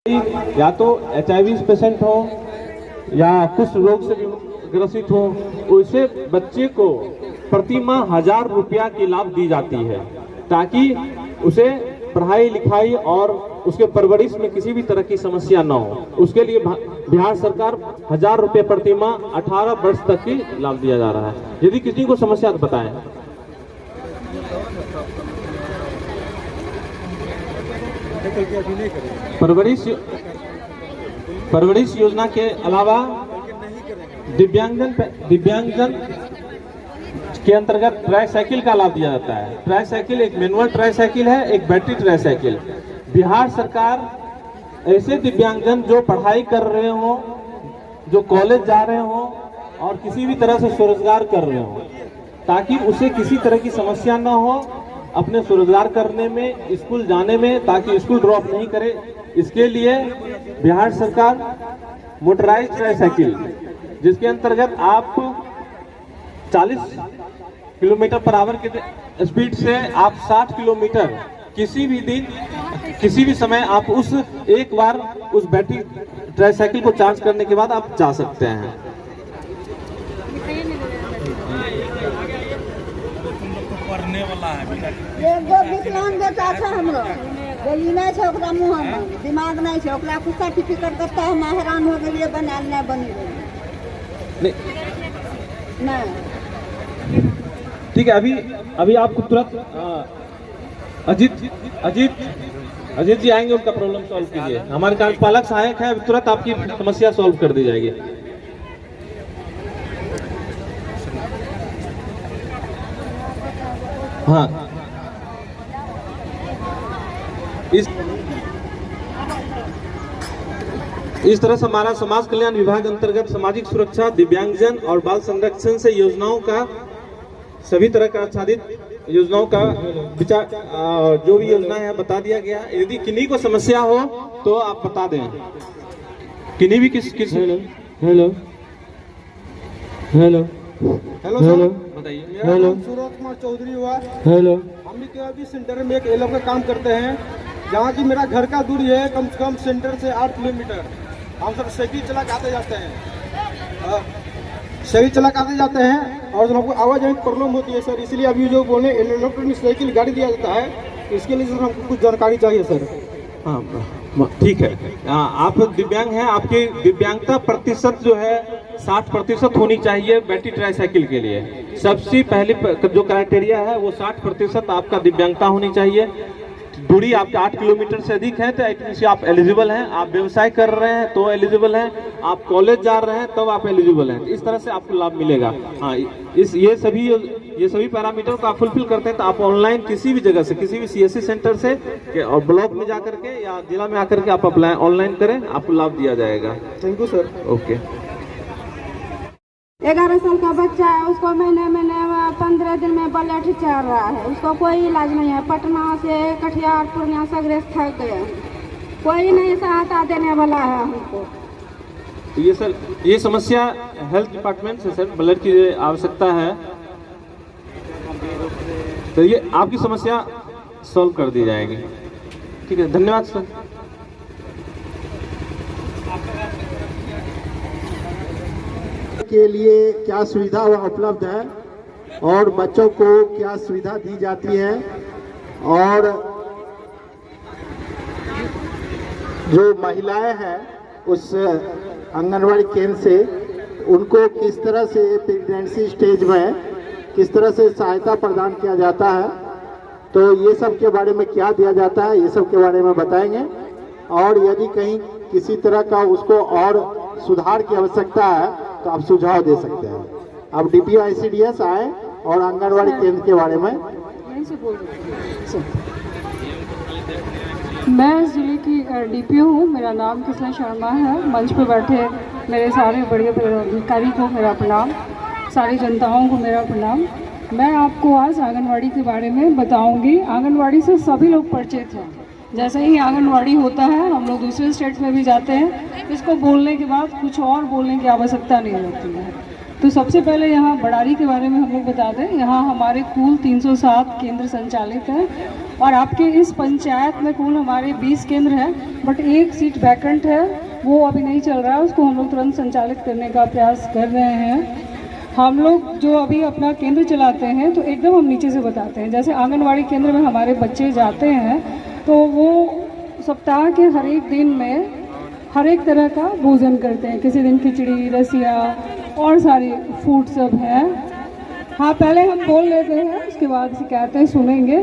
या तो HIV patient हो या कुछ रोग से ग्रसित हो, उसे बच्चे को प्रति माह 1000 रुपया की लाभ दी जाती है ताकि उसे पढ़ाई लिखाई और उसके परवरिश में किसी भी तरह की समस्या न हो। उसके लिए बिहार सरकार 1000 रुपये प्रति माह 18 वर्ष तक की लाभ दिया जा रहा है। यदि किसी को समस्या तो बताएं। परवरिश योजना के अलावा दिव्यांगजन के अंतर्गत ट्राईसाइकिल का लाभ दिया जाता है। ट्राईसाइकिल एक मैनुअल ट्राईसाइकिल है, एक बैटरी ट्राईसाइकिल। बिहार सरकार ऐसे दिव्यांगजन जो पढ़ाई कर रहे हो, जो कॉलेज जा रहे हो और किसी भी तरह से स्वरोजगार कर रहे हो, ताकि उसे किसी तरह की समस्या न हो अपने स्वरोजगार करने में, स्कूल जाने में, ताकि स्कूल ड्रॉप नहीं करे, इसके लिए बिहार सरकार मोटराइज्ड ट्राईसाइकिल, जिसके अंतर्गत आप 40 किलोमीटर पर आवर के स्पीड से आप 60 किलोमीटर किसी भी दिन किसी भी समय आप उस एक बार उस बैटरी ट्राईसाइकिल को चार्ज करने के बाद आप जा सकते हैं। विकलांग बेटा है हमरो, गली नहीं है, ओकरा मुँह में दिमाग नहीं है, ओकरा कुछ सर्टिफिकेट करता है, हम हैरान हो गए बनाल नहीं बनी नहीं। ठीक है, अभी आपको तुरंत अजीत जी आएंगे, उनका प्रॉब्लम सॉल्व कीजिए। हमारे कार्यपालक सहायक है, तुरंत आपकी समस्या सॉल्व कर दी जाएगी। हाँ, इस तरह से हमारा समाज कल्याण विभाग अंतर्गत सामाजिक सुरक्षा, दिव्यांगजन और बाल संरक्षण से योजनाओं का, सभी तरह का आच्छादित योजनाओं का विचार, जो भी योजना है बता दिया गया। यदि किन्हीं को समस्या हो तो आप बता दें। किन्हीं भी किस हेलो सर, बताइए। मेरा नाम सूरज कुमार चौधरी हुआ। हेलो, हम भी सेंटर में एक एलएफ का काम करते हैं, जहाँ की मेरा घर का दूरी है कम से कम सेंटर से 8 किलोमीटर। हम सब साइकिल चला के आते जाते हैं, साइकिल चला के आते जाते हैं और हमको आवाजाही की प्रॉब्लम होती है सर। इसलिए अभी जो बोले इलेक्ट्रॉनिक साइकिल गाड़ी दिया जाता है, इसके लिए सर हमको कुछ जानकारी चाहिए सर। हाँ ठीक है। आप दिव्यांग हैं, आपकी दिव्यांगता प्रतिशत जो है 60% होनी चाहिए बैटरी ट्राईसाइकिल के लिए। सबसे पहले जो क्राइटेरिया है वो 60% आपका दिव्यांगता होनी चाहिए। दूरी आपके 8 किलोमीटर से अधिक है तो आप एलिजिबल हैं। आप व्यवसाय कर रहे हैं तो एलिजिबल हैं। आप कॉलेज जा रहे हैं तब आप एलिजिबल हैं। इस तरह से आपको लाभ मिलेगा। हाँ, ये सभी पैरामीटर को आप फुलफिल करते हैं तो आप ऑनलाइन किसी भी जगह से, किसी भी CSC सेंटर से और ब्लॉक में जाकर के या जिला में आकर के आप अप्लाई ऑनलाइन करें, आपको लाभ दिया जाएगा। Thank you sir. ओके। 11 साल का बच्चा है, उसको महीने 15 दिन में ब्लड चढ़ रहा है, उसको कोई इलाज नहीं है। पटना से कटिहार पूर्णिया सगरे थक गए, कोई नहीं सहायता देने वाला है हमको। ये सर, ये समस्या हेल्थ डिपार्टमेंट से सर ब्लड की आवश्यकता है, तो ये आपकी समस्या सॉल्व कर दी जाएगी। ठीक है, धन्यवाद सर। के लिए क्या सुविधा वह उपलब्ध है और बच्चों को क्या सुविधा दी जाती है, और जो महिलाएं हैं उस आंगनवाड़ी केंद्र से उनको किस तरह से प्रेगनेंसी स्टेज में किस तरह से सहायता प्रदान किया जाता है, तो ये सब के बारे में क्या दिया जाता है, ये सब के बारे में बताएंगे। और यदि कहीं किसी तरह का उसको और सुधार की आवश्यकता है तो आप सुझाव दे सकते हैं। अब DPO ICDS आए और आंगनवाड़ी केंद्र के बारे में। मैं जिले की DPO हूँ, मेरा नाम कृष्णा शर्मा है। मंच पर बैठे मेरे सारे बड़े अधिकारी को मेरा प्रणाम, सारी जनताओं को मेरा प्रणाम। मैं आपको आज आंगनवाड़ी के बारे में बताऊंगी। आंगनवाड़ी से सभी लोग परिचित हैं। जैसे ही आंगनवाड़ी होता है, हम लोग दूसरे स्टेट में भी जाते हैं, इसको बोलने के बाद कुछ और बोलने की आवश्यकता नहीं होती है। तो सबसे पहले यहाँ बड़ारी के बारे में हम लोग बता दें। यहाँ हमारे कुल 307 केंद्र संचालित हैं और आपके इस पंचायत में कुल हमारे 20 केंद्र हैं, बट एक सीट वैकेंट है, वो अभी नहीं चल रहा है, उसको हम लोग तुरंत संचालित करने का प्रयास कर रहे हैं। हम लोग जो अभी अपना केंद्र चलाते हैं तो एकदम हम नीचे से बताते हैं। जैसे आंगनवाड़ी केंद्र में हमारे बच्चे जाते हैं तो वो सप्ताह के हर एक दिन में हर एक तरह का भोजन करते हैं। किसी दिन खिचड़ी, रसिया और सारी फूड सब हैं। हाँ, पहले हम बोल लेते हैं, उसके बाद शिकायतें सुनेंगे।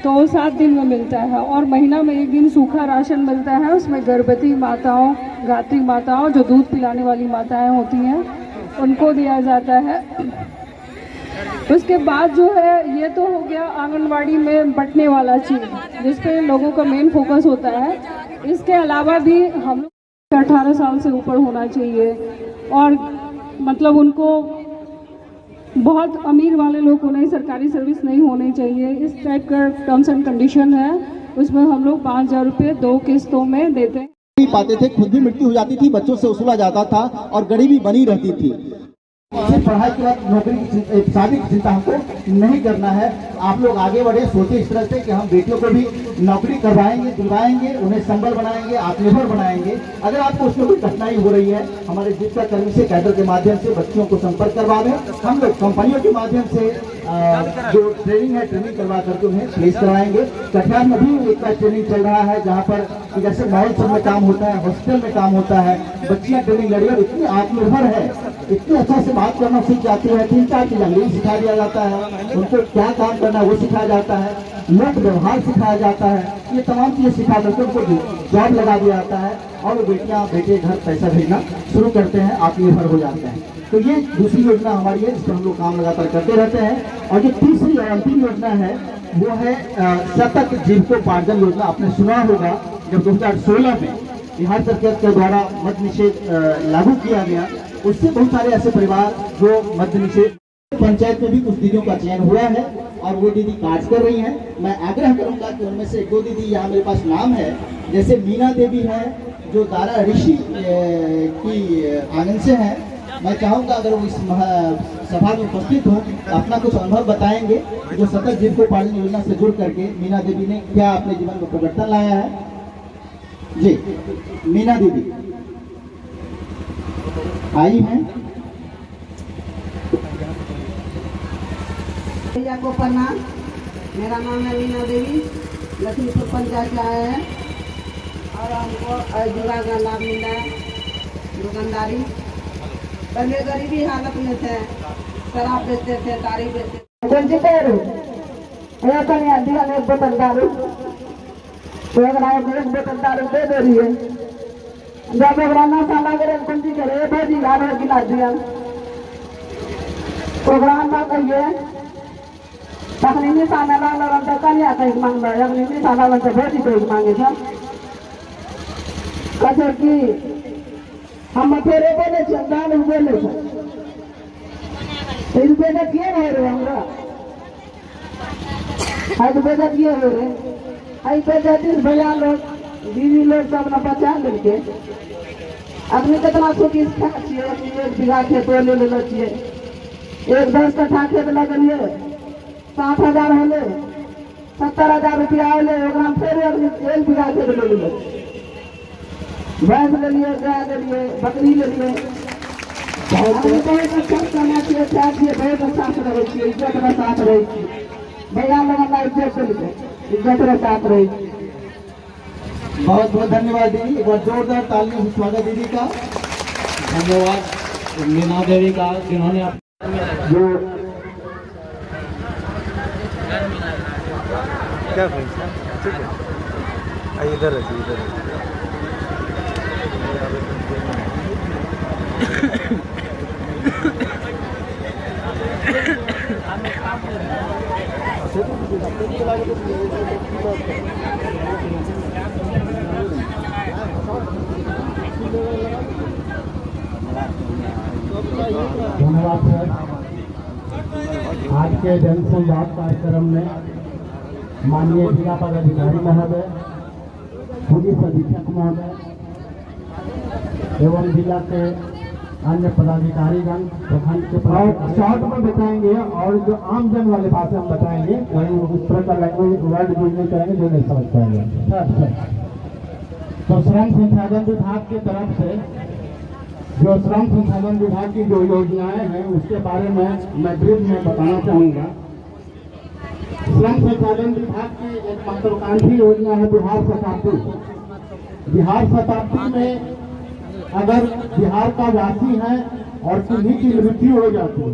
तो 7 दिन में मिलता है और महीना में 1 दिन सूखा राशन मिलता है। उसमें गर्भवती माताओं, गात्री माताओं, जो दूध पिलाने वाली माताएं होती हैं, उनको दिया जाता है। उसके बाद जो है, ये तो हो गया आंगनवाड़ी में बंटने वाला चीज़ जिस पे लोगों का मेन फोकस होता है। इसके अलावा भी हम लोग 18 साल से ऊपर होना चाहिए और मतलब उनको बहुत अमीर वाले लोग को नहीं, सरकारी सर्विस नहीं होनी चाहिए, इस टाइप का टर्म्स एंड कंडीशन है। उसमें हम लोग 5,000 रुपये 2 किस्तों में देते हैं। नहीं पाते थे, खुद भी मृत्यु हो जाती थी, बच्चों से वसूला जाता था और गरीबी बनी रहती थी। सिर्फ पढ़ाई के बाद नौकरी की, शादी की चिंता हमको नहीं करना है। आप लोग आगे बढ़े, सोचे इस तरह से कि हम बेटियों को भी नौकरी करवाएंगे, दिलवाएंगे, उन्हें संबल बनाएंगे, आत्मनिर्भर बनाएंगे। अगर आपको उसमें कोई कठिनाई हो रही है, हमारे जीविका कर्मी से, कैडर के माध्यम से बच्चियों को संपर्क करवा दें। हम लोग कंपनियों के माध्यम से जो ट्रेनिंग है, ट्रेनिंग करवा करके उन्हें प्लेस करवाएंगे। कटिहार में भी एक ट्रेनिंग चल रहा है, जहाँ पर जैसे मॉल सब में काम होता है, हॉस्पिटल में काम होता है, बच्चियाँ ट्रेनिंग ले रही है, इतनी आत्मनिर्भर है, इतनी अच्छा से बात करना सीख जाती है। 3-4 चीज अंग्रेजी सिखा दिया जाता है, उनको क्या काम करना है वो सिखाया जाता है, लोक व्यवहार सिखाया जाता है। ये तमाम चीजें सिखा करके उनको जॉब लगा दिया जाता है और वो बेटियां बेटे घर पैसा भेजना शुरू करते हैं, आत्मनिर्भर हो जाते हैं। तो ये दूसरी योजना हमारी है, जिस पर हम लोग काम लगातार करते रहते हैं। और जो तीसरी और अंतिम योजना है वो है सतत जीविकोपार्जन योजना। आपने सुना होगा, जब 2016 में बिहार सरकार के द्वारा मद्य निषेध लागू किया गया, उससे बहुत सारे ऐसे परिवार जो मद्य निषेध, पंचायत में भी कुछ दीदियों का चयन हुआ है और वो दीदी कार्य कर रही हैं। मैं आग्रह करूंगा कि उनमें से 2 दीदी यहाँ मेरे पास नाम है, जैसे मीना देवी है जो दारा ऋषि की आंगन से हैं। मैं चाहूँगा अगर वो इस सभा में उपस्थित हों, अपना कुछ अनुभव बताएंगे जो सतत जीविकोपार्जन योजना से जुड़ करके मीना देवी ने क्या अपने जीवन में परिवर्तन लाया है। जी, मीना दीदी आई हैं। भैया को प्रणाम, मेरा नाम है मीना देवी, लखीमपुर पंचायत से आए हैं और हमको अयोध्या का लाभ मिला है। दुकानदारी, पहले गरीबी हालत में थे, शराब बेचते थे, तारी बेचते थे। एक बोतल दारू, एक बोतल दारू दे दे रही है। जब एक नशा लगे कौन चीज करे, भेजी घर गिला दिया प्रोग्राम में कहिए तखनी निशाना लागल तो कन्या कहीं मांगबा, अगली निशाना लागल तो भेजी कहीं मांगे था। कहे कि हम फेरे बोले दान बोले बेजत किए रहे रे, हमरा आज बेजत किए हो रे, आई बेजती भैया लोग दीदी लोग सब न बचा लेके अपने कितना सुखी छिए। 1 बीघा खेत ले ले छिए, 10 कट्ठा खेत लगलिए, 7,000 होले, 70,000 रुपया होले, फिर 1 बीघा खेत ले लिए, भैंस ले लिए, गाय ले लिए, बकरी ले लिए। बहुत अच्छा करना चाहिए, क्या चाहिए, बहुत अच्छा से रहे छिए, इज्जत के साथ रहे छिए। भैया लोग इज्जत के साथ रहे छिए। बहुत बहुत धन्यवाद दीदी, एक बार जोरदार तालियों से स्वागत दीदी का। धन्यवाद मीना देवी का, जिन्होंने जो क्या इधर है, इधर धन्यवाद सर। आज के जनसंवाद कार्यक्रम में माननीय जिला पदाधिकारी महोदय, पुलिस अधीक्षक महोदय एवं जिला के अन्य पदाधिकारीगण प्रखंड के शॉर्ट में बताएंगे और जो आम जन वाले भाषा में बताएंगे वही उस तरह का लैंग्वेज वर्ड यूज नहीं करेंगे जो नहीं समझ पाएंगे। तो श्रम संसाधन विभाग की तरफ से जो श्रम संसाधन विभाग की जो योजनाएं हैं उसके बारे में मैं ब्रीफ में बताना चाहूँगा। श्रम संसाधन विभाग की एक महत्वाकांक्षी योजना है बिहार शताब्दी। बिहार शताब्दी में अगर बिहार का वासी है और किन्हीं की मृत्यु हो जाती है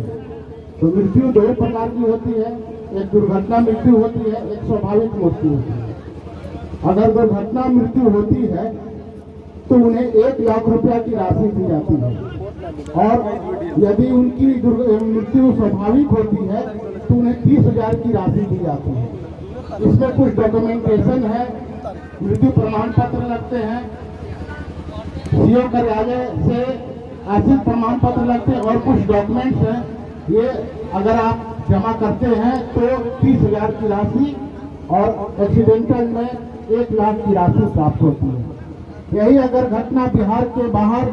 तो मृत्यु दो प्रकार की होती है, एक दुर्घटना मृत्यु होती है, एक स्वाभाविक मृत्यु होती है। अगर दुर्घटना मृत्यु होती है तो उन्हें 1 लाख रुपया की राशि दी जाती है और यदि उनकी मृत्यु स्वाभाविक होती है तो उन्हें 30,000 की राशि दी जाती है। इसमें कुछ डॉक्यूमेंटेशन है, मृत्यु प्रमाण पत्र लगते हैं, सीओ कार्यालय से आर्थिक प्रमाण पत्र लगते हैं और कुछ डॉक्यूमेंट्स हैं। ये अगर आप जमा करते हैं तो 30,000 की राशि और एक्सीडेंटल में 1 लाख की राशि प्राप्त होती है। यही अगर घटना बिहार के बाहर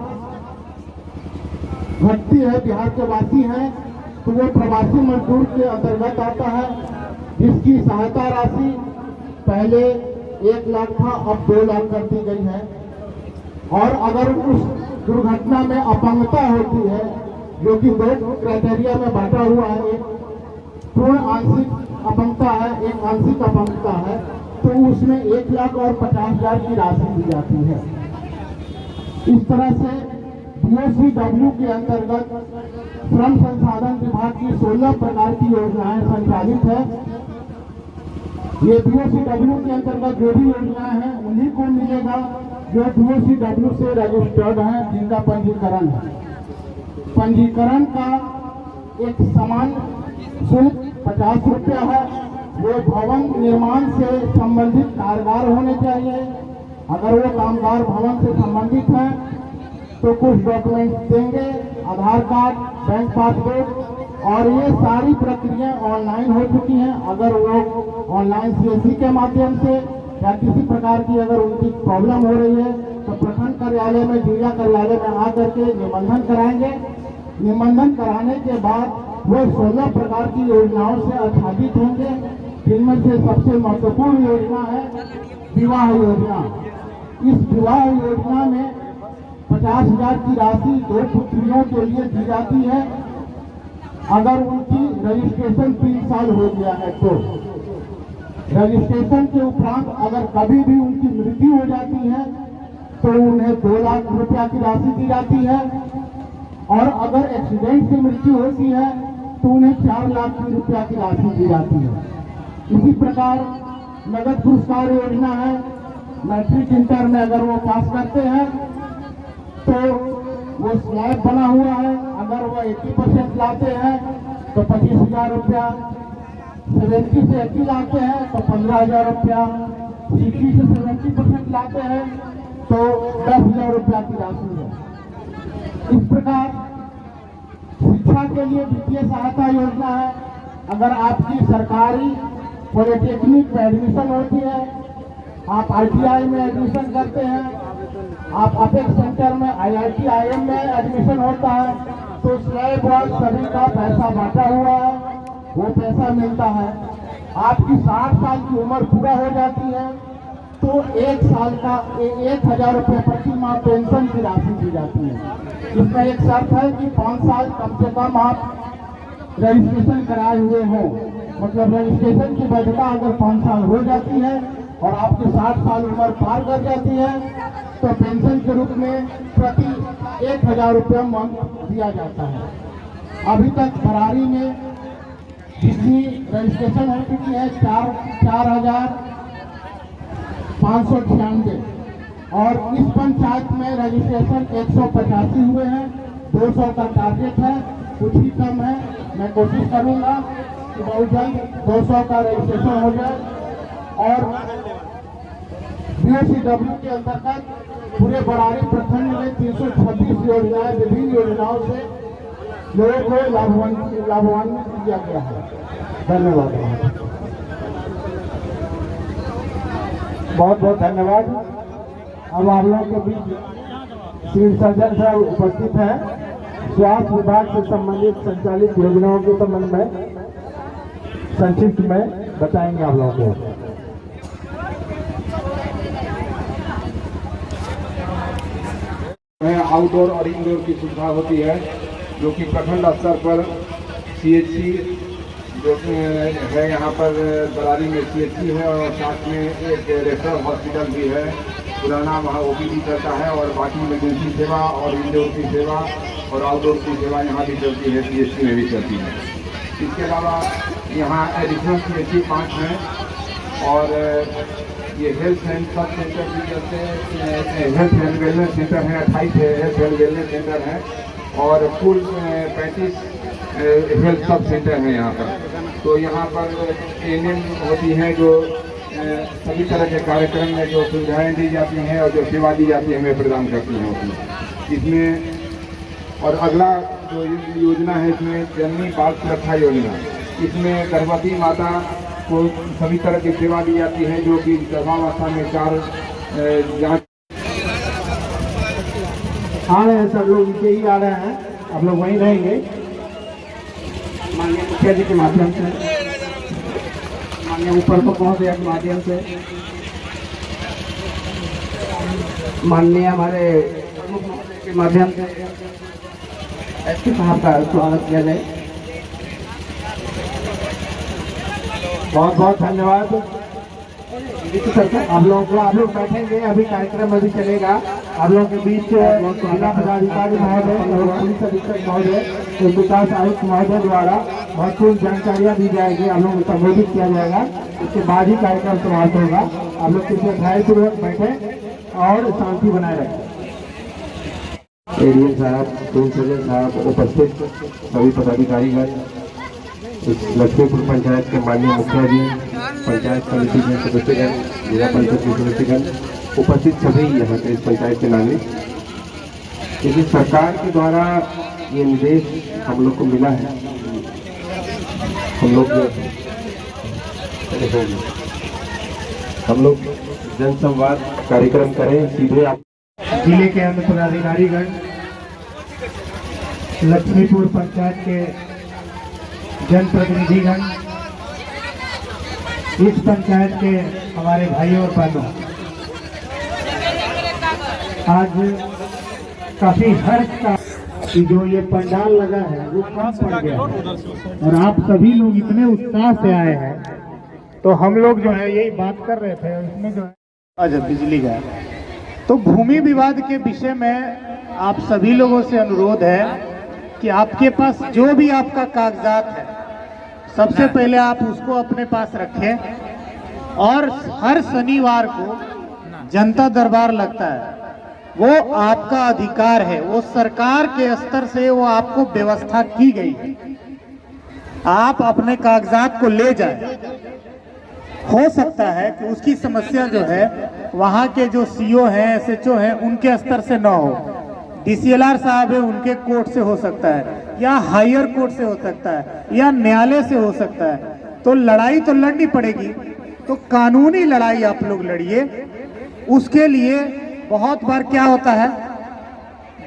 घटती है, बिहार के वासी हैं, तो वो प्रवासी मजदूर के अंतर्गत आता है, जिसकी सहायता राशि पहले 1 लाख था, अब 2 लाख कर दी गई है। और अगर उस दुर्घटना में अपंगता होती है, जो कि 2 क्राइटेरिया में बांटा हुआ है, एक पूर्ण आंशिक अपंगता है, एक आंशिक अपंगता है, तो उसमें 1 लाख और 50,000 की राशि दी जाती है। इस तरह से BOCW के अंतर्गत श्रम संसाधन विभाग की 16 प्रकार की योजनाएं संचालित है। ये BOCW के अंतर्गत जो भी योजनाएं हैं उन्हीं को मिलेगा जो BOCW से रजिस्टर्ड हैं, जिनका पंजीकरण है। पंजीकरण का एक समान शुल्क 50 रुपया है। वो भवन निर्माण से संबंधित कामगार होने चाहिए। अगर वो कामगार भवन से संबंधित हैं तो कुछ डॉक्यूमेंट्स देंगे, आधार कार्ड, बैंक पासबुक, और ये सारी प्रक्रिया ऑनलाइन हो चुकी हैं। अगर वो ऑनलाइन CSC के माध्यम से या किसी प्रकार की अगर उनकी प्रॉब्लम हो रही है तो प्रखंड कार्यालय में, जिला कार्यालय में आकर के निबंधन कराएंगे। निबंधन कराने के बाद वो 16 प्रकार की योजनाओं से आच्छादित होंगे, जिनमें से सबसे महत्वपूर्ण योजना है विवाह योजना। इस विवाह योजना में 50,000 की राशि 2 पुत्रियों के लिए दी जाती है अगर उनकी रजिस्ट्रेशन 3 साल हो गया है तो। रजिस्ट्रेशन के उपरांत अगर कभी भी उनकी मृत्यु हो जाती है तो उन्हें 2 लाख रुपया की राशि दी जाती है, और अगर एक्सीडेंट से मृत्यु होती है तो उन्हें 4 लाख रुपया की राशि दी जाती है। इसी प्रकार नगद पुरस्कार योजना है। मैट्रिक इंटर में अगर वो पास करते हैं तो वो स्लैब बना हुआ है, अगर वो 80% लाते हैं तो 25,000 रुपया, 70 से 80 लाते हैं तो 15,000 रुपया, 60 से 70% लाते हैं तो 10,000 रुपया की राशि है। इस प्रकार शिक्षा के लिए वित्तीय सहायता योजना है। अगर आपकी सरकारी पॉलिटेक्निक में एडमिशन होती है, आप ITI में एडमिशन करते हैं, आप अपेक्स सेंटर में IIT IIM में एडमिशन होता है, तो स्लैब और सभी का पैसा बांटा हुआ है, वो पैसा मिलता है। आपकी 60 साल की उम्र पूरा हो जाती है तो 1 साल का 1,000 रुपये प्रति माह पेंशन की राशि दी जाती है। इसमें एक शर्त है कि 5 साल कम से कम आप रजिस्ट्रेशन कराए हुए हों। मतलब रजिस्ट्रेशन की वैधता अगर 5 साल हो जाती है और आपकी 60 साल उम्र पार कर जाती है तो पेंशन के रूप में प्रति 1,000 रुपया मंथ दिया जाता है। अभी तक बरारी में जितनी रजिस्ट्रेशन हो चुकी है 4,596, और इस पंचायत में रजिस्ट्रेशन 185 हुए हैं। 200 का टारगेट है, कुछ ही कम है। मैं कोशिश करूंगा कि बहुत जल्द 200 का रजिस्ट्रेशन हो जाए। और BOCW के अंतर्गत पूरे बरारी प्रखंड में 326 योजनाएं, विभिन्न योजनाओं से लोगों को लाभान्वित किया गया है। धन्यवाद। बहुत बहुत धन्यवाद। अब आप लोगों के बीच सिविल सर्जन साहब उपस्थित हैं। स्वास्थ्य विभाग से संबंधित संचालित योजनाओं के संबंध में संक्षिप्त में बताएंगे आप लोगों को। आउटडोर और इंडोर की सुविधा होती है, जो कि प्रखंड स्तर पर CHC जो है, यहाँ पर बरारी में CHC है और साथ में एक रेफरल हॉस्पिटल भी है, पुराना वहाँ OPD चलता है और बाकी इमरजेंसी सेवा और इंडोर की सेवा और आउटडोर की सेवा यहाँ भी चलती है, CHC में भी चलती है। इसके अलावा यहाँ एडिशनल CHC 5 हैं और ये हेल्थ एंड सब सेंटर भी चलते हैं। हेल्थ एंड वेलनेस सेंटर है, 28 हेल्थ एंड वेलनेस सेंटर हैं और कुल 35 हेल्थ सब सेंटर हैं यहाँ पर। तो यहाँ पर ट्रेनिंग होती है, जो सभी तरह के कार्यक्रम में जो सुविधाएं दी जाती हैं और जो सेवा दी जाती है हमें प्रदान करती हैं इसमें। और अगला जो योजना है इसमें जननी बाल सुरक्षा योजना, इसमें गर्भवती माता को सभी तरह की सेवा दी जाती है, जो कि गर्भावस्था में 4 जांच आ रहे हैं, सब लोग नीचे ही आ रहे हैं, आप लोग वहीं रहेंगे। माननीय मुखिया जी के माध्यम से, माननीय ऊपर को महोदय के माध्यम से, माननीय हमारे प्रमुख महोदय के माध्यम से एसपी साहब का स्वागत किया जाए। बहुत बहुत धन्यवाद। आप लोगों को, आप लोग बैठेंगे, अभी कार्यक्रम अभी चलेगा। आप लोगों के बीच जिला पदाधिकारी महोदय और पुलिस अधीक्षक महोदय, विकास आयुक्त महोदय द्वारा महत्वपूर्ण जानकारियाँ दी जाएगी, आप लोगों को संबोधित किया जाएगा। उसके बाद ही कार्यक्रम समाप्त होगा। आप लोग कृपया धैर्यपूर्वक बैठें और शांति बनाए रखें। एडीएम साहब, सिविल सर्जन साहब, उपस्थित सभी पदाधिकारीगण, इस लक्ष्मीपुर पंचायत के माननीय मुखिया जी, पंचायत समिति के सदस्यगण, जिला परिषद के सदस्यगण, उपस्थित सभी यहाँ के इस पंचायत के नागरिक। क्योंकि सरकार के द्वारा ये निर्देश हम लोग को मिला है, हम लोग जनसंवाद कार्यक्रम करें सीधे आप जिले के अन्य पदाधिकारीगण, लक्ष्मीपुर पंचायत के जनप्रतिनिधिगण, इस पंचायत के हमारे भाइयों और बहनों, आज काफी हर्ष का कि जो ये पंडाल लगा है वो कम पड़ गया है और आप सभी लोग इतने उत्साह से आए हैं। तो हम लोग जो है यही बात कर रहे थे, इसमें जो है आज बिजली गया। तो भूमि विवाद के विषय में आप सभी लोगों से अनुरोध है कि आपके पास जो भी आपका कागजात है, सबसे पहले आप उसको अपने पास रखें। और हर शनिवार को जनता दरबार लगता है, वो आपका अधिकार है, वो सरकार के स्तर से वो आपको व्यवस्था की गई है। आप अपने कागजात को ले जाएं। हो सकता है कि उसकी समस्या जो है वहाँ के जो सीओ हैं, SHO हैं, उनके स्तर से ना हो, DCLR साहब है उनके कोर्ट से हो सकता है, या हायर कोर्ट से हो सकता है, या न्यायालय से हो सकता है। तो लड़ाई तो लड़नी पड़ेगी, तो कानूनी लड़ाई आप लोग लड़िए। उसके लिए बहुत बार क्या होता है,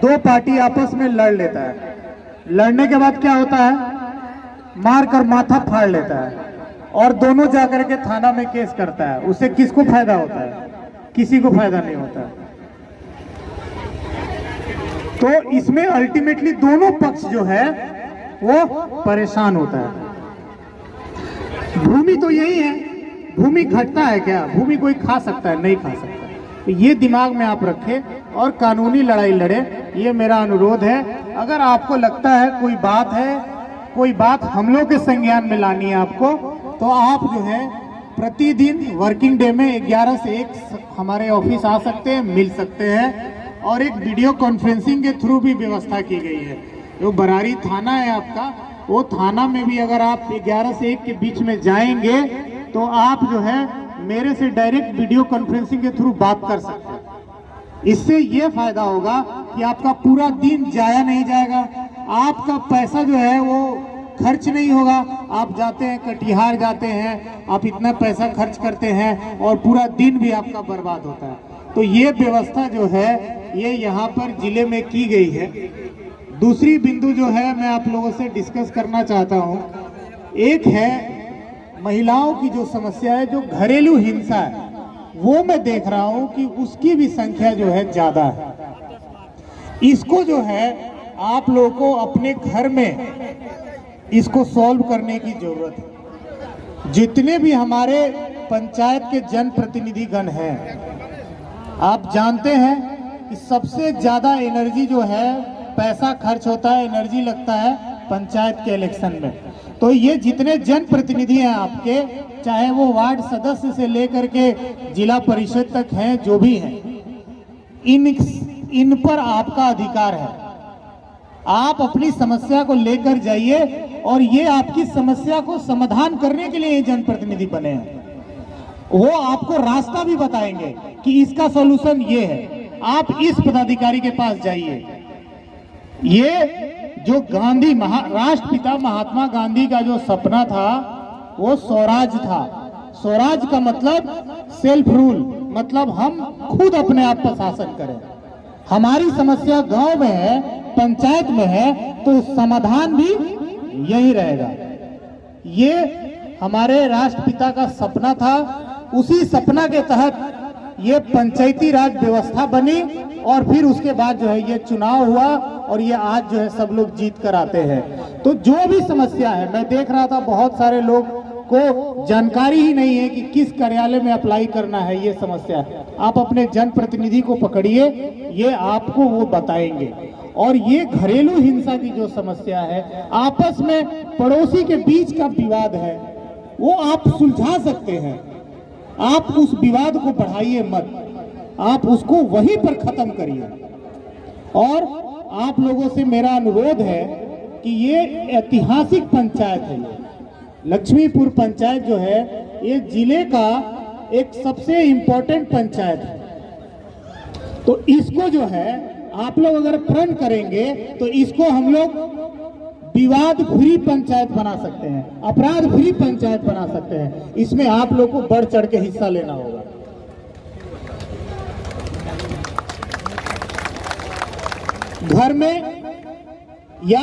2 पार्टी आपस में लड़ लेता है, लड़ने के बाद क्या होता है, मार कर माथा फाड़ लेता है और दोनों जाकर के थाना में केस करता है। उससे किसको फायदा होता है? किसी को फायदा नहीं होता। तो इसमें अल्टीमेटली दोनों पक्ष जो है वो परेशान होता है। भूमि तो यही है, भूमि घटता है क्या? भूमि कोई खा सकता है? नहीं खा सकता। तो ये दिमाग में आप रखें और कानूनी लड़ाई लड़े, ये मेरा अनुरोध है। अगर आपको लगता है कोई बात हम लोग के संज्ञान में लानी है आपको, तो आप जो है प्रतिदिन वर्किंग डे में 11 से 1 हमारे ऑफिस आ सकते हैं, मिल सकते हैं। और एक वीडियो कॉन्फ्रेंसिंग के थ्रू भी व्यवस्था की गई है। जो बरारी थाना है आपका, वो थाना में भी अगर आप 11 से 1 के बीच में जाएंगे तो आप जो है मेरे से डायरेक्ट वीडियो कॉन्फ्रेंसिंग के थ्रू बात कर सकते हैं। इससे ये फायदा होगा कि आपका पूरा दिन जाया नहीं जाएगा, आपका पैसा जो है वो खर्च नहीं होगा। आप जाते हैं कटिहार जाते हैं, आप इतना पैसा खर्च करते हैं और पूरा दिन भी आपका बर्बाद होता है। तो ये व्यवस्था जो है ये यहाँ पर जिले में की गई है। दूसरी बिंदु जो है मैं आप लोगों से डिस्कस करना चाहता हूं, एक है महिलाओं की जो समस्या है, जो घरेलू हिंसा है, वो मैं देख रहा हूं कि उसकी भी संख्या जो है ज्यादा है। इसको जो है आप लोगों को अपने घर में इसको सॉल्व करने की जरूरत है। जितने भी हमारे पंचायत के जनप्रतिनिधिगण हैं, आप जानते हैं कि सबसे ज्यादा एनर्जी जो है, पैसा खर्च होता है, एनर्जी लगता है पंचायत के इलेक्शन में। तो ये जितने जनप्रतिनिधि हैं आपके, चाहे वो वार्ड सदस्य से लेकर के जिला परिषद तक हैं, जो भी हैं, इन पर आपका अधिकार है। आप अपनी समस्या को लेकर जाइए और ये आपकी समस्या को समाधान करने के लिए ये जनप्रतिनिधि बने हैं। वो आपको रास्ता भी बताएंगे कि इसका सॉल्यूशन ये है, आप इस पदाधिकारी के पास जाइए। ये जो राष्ट्रपिता महात्मा गांधी का जो सपना था वो स्वराज था। स्वराज का मतलब सेल्फ रूल, मतलब हम खुद अपने आप पर शासन करें। हमारी समस्या गांव में है, पंचायत में है, तो समाधान भी यही रहेगा। ये हमारे राष्ट्रपिता का सपना था। उसी सपना के तहत ये पंचायती राज व्यवस्था बनी और फिर उसके बाद जो है ये चुनाव हुआ और ये आज जो है सब लोग जीत कर आते हैं। तो जो भी समस्या है, मैं देख रहा था बहुत सारे लोग को जानकारी ही नहीं है कि किस कार्यालय में अप्लाई करना है। ये समस्या है, आप अपने जनप्रतिनिधि को पकड़िए, ये आपको वो बताएंगे। और ये घरेलू हिंसा की जो समस्या है, आपस में पड़ोसी के बीच का विवाद है, वो आप सुलझा सकते हैं। आप उस विवाद को बढ़ाइए मत, आप उसको वहीं पर खत्म करिए। और आप लोगों से मेरा अनुरोध है कि ये ऐतिहासिक पंचायत है, लक्ष्मीपुर पंचायत जो है ये जिले का एक सबसे इम्पोर्टेंट पंचायत है। तो इसको जो है आप लोग अगर प्रण करेंगे तो इसको हम लोग विवाद फ्री पंचायत बना सकते हैं, अपराध फ्री पंचायत बना सकते हैं। इसमें आप लोग को बढ़ चढ़ के हिस्सा लेना होगा। घर में या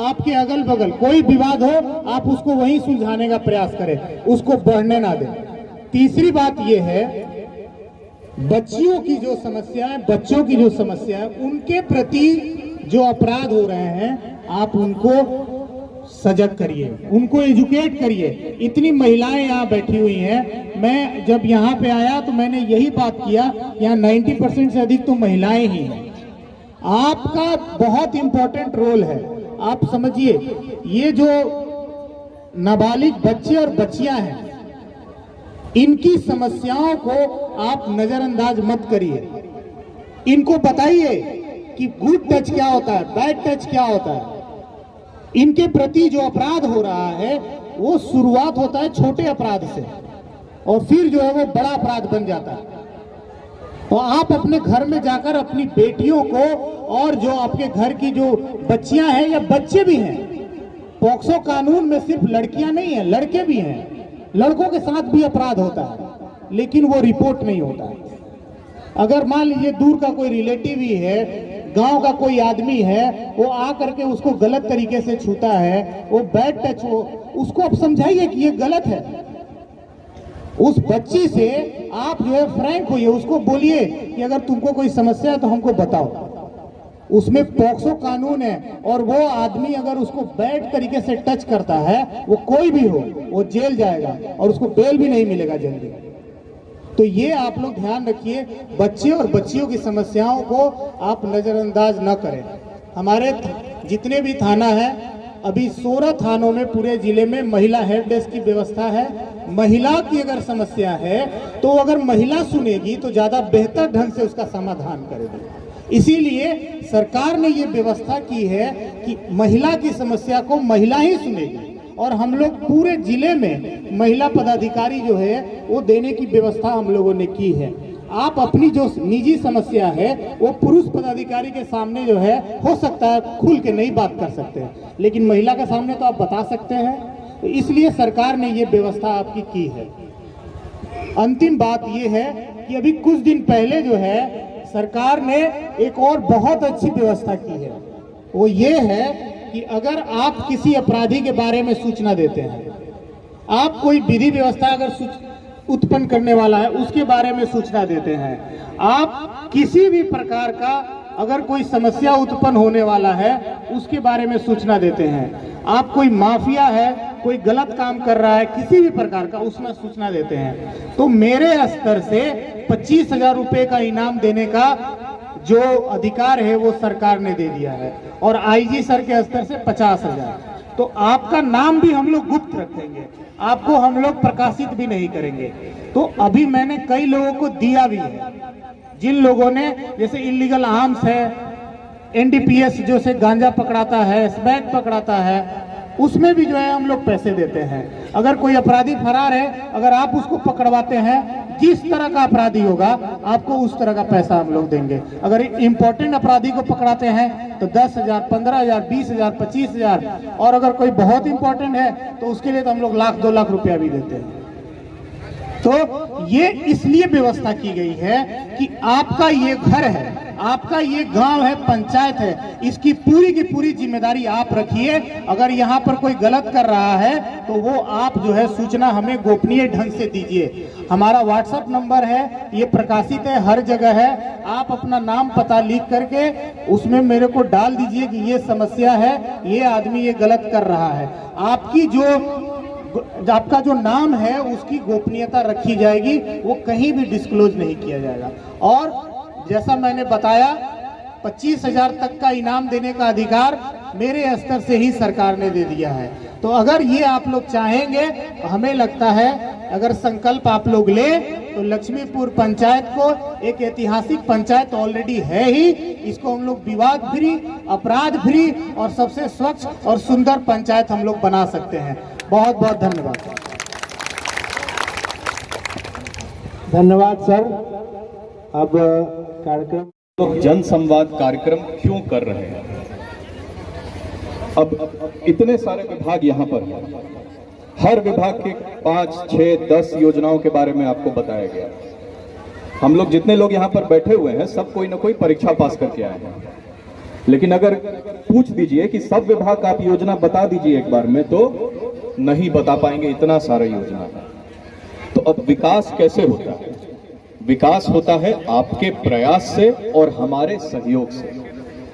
आपके अगल बगल कोई विवाद हो, आप उसको वहीं सुलझाने का प्रयास करें, उसको बढ़ने ना दें। तीसरी बात यह है, बच्चियों की जो समस्या है, बच्चों की जो समस्या है, उनके प्रति जो अपराध हो रहे हैं, आप उनको सजग करिए, उनको एजुकेट करिए। इतनी महिलाएं यहाँ बैठी हुई हैं। मैं जब यहाँ पे आया तो मैंने यही बात किया, यहाँ 90% से अधिक तो महिलाएं ही हैं। आपका बहुत इंपॉर्टेंट रोल है। आप समझिए, ये जो नाबालिग बच्चे और बच्चियां हैं, इनकी समस्याओं को आप नजरअंदाज मत करिए। इनको बताइए कि गुड टच क्या होता है, बैड टच क्या होता है। इनके प्रति जो अपराध हो रहा है वो शुरुआत होता है छोटे अपराध से और फिर जो है वो बड़ा अपराध बन जाता है। तो आप अपने घर में जाकर अपनी बेटियों को और जो आपके घर की जो बच्चियां हैं या बच्चे भी हैं, पॉक्सो कानून में सिर्फ लड़कियां नहीं है, लड़के भी हैं, लड़कों के साथ भी अपराध होता है, लेकिन वो रिपोर्ट नहीं होता है। अगर मान लीजिए दूर का कोई रिलेटिव ही है, गांव का कोई आदमी है, वो आ करके उसको गलत तरीके से छूता है, वो बैड टच हो, उसको आप समझाइए कि ये गलत है। उस बच्ची से आप जो है फ्रैंक होइए, उसको बोलिए कि अगर तुमको कोई समस्या है तो हमको बताओ। उसमें पॉक्सो कानून है और वो आदमी अगर उसको बैड तरीके से टच करता है, वो कोई भी हो, वो जेल जाएगा और उसको बेल भी नहीं मिलेगा जल्दी। तो ये आप लोग ध्यान रखिए, बच्चे और बच्चियों की समस्याओं को आप नजरअंदाज न करें। हमारे जितने भी थाना है, अभी 16 थानों में पूरे जिले में महिला हेल्प डेस्क की व्यवस्था है। महिला की अगर समस्या है तो अगर महिला सुनेगी तो ज्यादा बेहतर ढंग से उसका समाधान करेगी। इसीलिए सरकार ने ये व्यवस्था की है कि महिला की समस्या को महिला ही सुनेगी और हम लोग पूरे जिले में महिला पदाधिकारी जो है वो देने की व्यवस्था हम लोगों ने की है। आप अपनी जो निजी समस्या है वो पुरुष पदाधिकारी के सामने जो है हो सकता है खुल के नहीं बात कर सकते हैं, लेकिन महिला के सामने तो आप बता सकते हैं। तो इसलिए सरकार ने ये व्यवस्था आपकी की है। अंतिम बात ये है कि अभी कुछ दिन पहले जो है सरकार ने एक और बहुत अच्छी व्यवस्था की है। वो ये है कि अगर आप किसी अपराधी के बारे में सूचना देते हैं, आप कोई विधि व्यवस्था अगर उत्पन्न करने वाला है उसके बारे में सूचना देते हैं, आप किसी भी प्रकार का अगर कोई समस्या उत्पन्न होने वाला है उसके बारे में सूचना देते हैं, आप कोई माफिया है, कोई गलत काम कर रहा है किसी भी प्रकार का उसमें सूचना देते हैं, तो मेरे स्तर से 25,000 रुपए का इनाम देने का जो अधिकार है वो सरकार ने दे दिया है, और आईजी सर के स्तर से 50,000। तो आपका नाम भी हम लोग गुप्त रखेंगे, आपको हम लोग प्रकाशित भी नहीं करेंगे। तो अभी मैंने कई लोगों को दिया भी है, जिन लोगों ने जैसे इलीगल आर्म्स है, एनडीपीएस जो से गांजा पकड़ाता है, स्मैक पकड़ाता है, उसमें भी जो है हम लोग पैसे देते हैं। अगर कोई अपराधी फरार है, अगर आप उसको पकड़वाते हैं, जिस तरह का अपराधी होगा आपको उस तरह का पैसा हम लोग देंगे। अगर इंपॉर्टेंट अपराधी को पकड़ाते हैं तो 10,000, 15,000, 20,000, 25,000, और अगर कोई बहुत इंपॉर्टेंट है तो उसके लिए तो हम लोग 1,00,000, 2,00,000 रुपया भी देते हैं। तो ये इसलिए व्यवस्था की गई है कि आपका ये घर है, आपका ये गांव है, पंचायत है, इसकी पूरी की पूरी जिम्मेदारी आप रखिए। अगर यहाँ पर कोई गलत कर रहा है तो वो आप जो है सूचना हमें गोपनीय ढंग से दीजिए। हमारा व्हाट्सएप नंबर है, ये प्रकाशित है, हर जगह है, आप अपना नाम पता लिख करके उसमें मेरे को डाल दीजिए कि ये समस्या है, ये आदमी ये गलत कर रहा है। आपका जो नाम है उसकी गोपनीयता रखी जाएगी, वो कहीं भी डिस्क्लोज नहीं किया जाएगा। और जैसा मैंने बताया 25,000 तक का इनाम देने का अधिकार मेरे स्तर से ही सरकार ने दे दिया है। तो अगर ये आप लोग चाहेंगे तो हमें लगता है अगर संकल्प आप लोग ले तो लक्ष्मीपुर पंचायत को एक ऐतिहासिक पंचायत ऑलरेडी है ही, इसको हम लोग विवाद फ्री, अपराध फ्री और सबसे स्वच्छ और सुंदर पंचायत हम लोग बना सकते हैं। बहुत बहुत धन्यवाद। धन्यवाद सर। अब कार्यक्रम लोग जन संवाद कार्यक्रम क्यों कर रहे हैं? अब इतने सारे विभाग यहाँ पर हैं, हर विभाग के 5, 6, 10 योजनाओं के बारे में आपको बताया गया। हम लोग जितने लोग यहाँ पर बैठे हुए हैं सब कोई ना कोई परीक्षा पास करके आए हैं, लेकिन अगर पूछ दीजिए कि सब विभाग का आप योजना बता दीजिए एक बार में, तो नहीं बता पाएंगे, इतना सारा योजना है। तो अब विकास कैसे होता है? विकास होता है आपके प्रयास से और हमारे सहयोग से।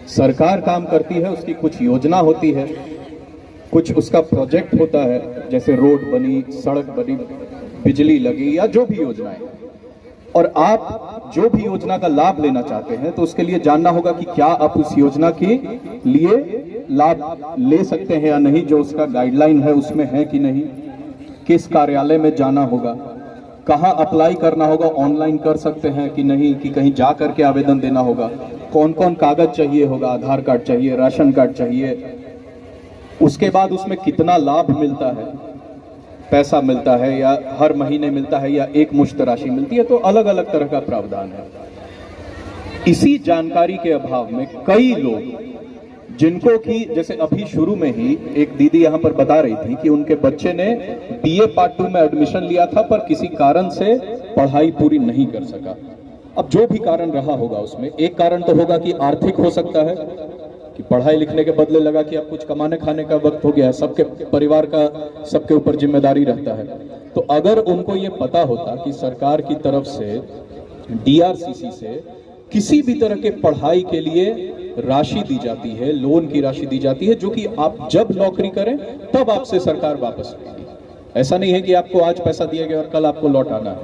सरकार काम करती है, उसकी कुछ योजना होती है, कुछ उसका प्रोजेक्ट होता है, जैसे रोड बनी, सड़क बनी, बिजली लगी, या जो भी योजनाएं, और आप जो भी योजना का लाभ लेना चाहते हैं तो उसके लिए जानना होगा कि क्या आप उस योजना के लिए लाभ ले सकते हैं या नहीं, जो उसका गाइडलाइन है उसमें है कि नहीं, किस कार्यालय में जाना होगा, कहाँ अप्लाई करना होगा, ऑनलाइन कर सकते हैं कि नहीं, कि कहीं जा करके आवेदन देना होगा, कौन कौन कागज चाहिए होगा, आधार कार्ड चाहिए, राशन कार्ड चाहिए, उसके बाद उसमें कितना लाभ मिलता है, पैसा मिलता है या हर महीने मिलता है या एक मुश्त राशि मिलती है, तो अलग अलग तरह का प्रावधान है। इसी जानकारी के अभाव में कई लोग, जिनको कि जैसे अभी शुरू में ही एक दीदी यहाँ पर बता रही थी कि उनके बच्चे ने बीए पार्ट 2 में एडमिशन लिया था पर किसी कारण से पढ़ाई पूरी नहीं कर सका। अब जो भी कारण रहा होगा उसमें एक कारण तो होगा कि आर्थिक हो सकता है, कि पढ़ाई लिखने के बदले लगा कि अब कुछ कमाने खाने का वक्त हो गया है, सबके परिवार का सबके ऊपर जिम्मेदारी रहता है। तो अगर उनको ये पता होता कि सरकार की तरफ से डीआरसीसी से किसी भी तरह के पढ़ाई के लिए राशि दी जाती है, लोन की राशि दी जाती है, जो कि आप जब नौकरी करें तब आपसे सरकार वापस लेगी। ऐसा नहीं है कि आपको आज पैसा दिया गया और कल आपको लौटाना है।